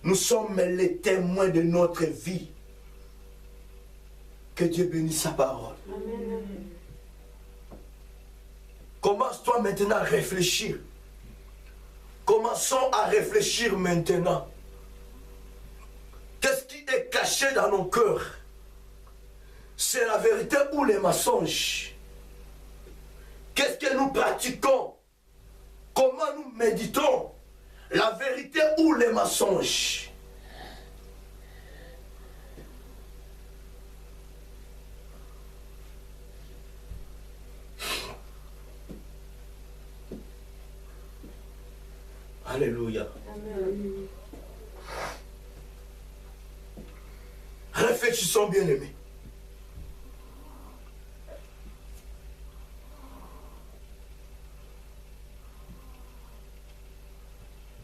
Nous sommes les témoins de notre vie. Que Dieu bénisse sa parole. Amen. Commence-toi maintenant à réfléchir. Commençons à réfléchir maintenant. Qu'est-ce qui est caché dans nos cœurs? C'est la vérité ou les mensonges? Qu'est-ce que nous pratiquons? Comment nous méditons? La vérité ou les mensonges? Alléluia. Amen. Réfléchissons, bien-aimés.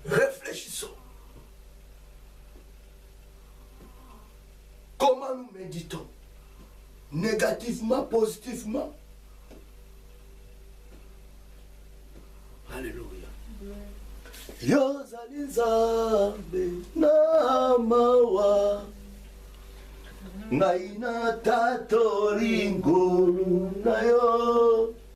Réfléchissons. Comment nous méditons? Négativement, positivement? Alléluia. Yozali Nzambe na mawa ngai na tato lingolu na yo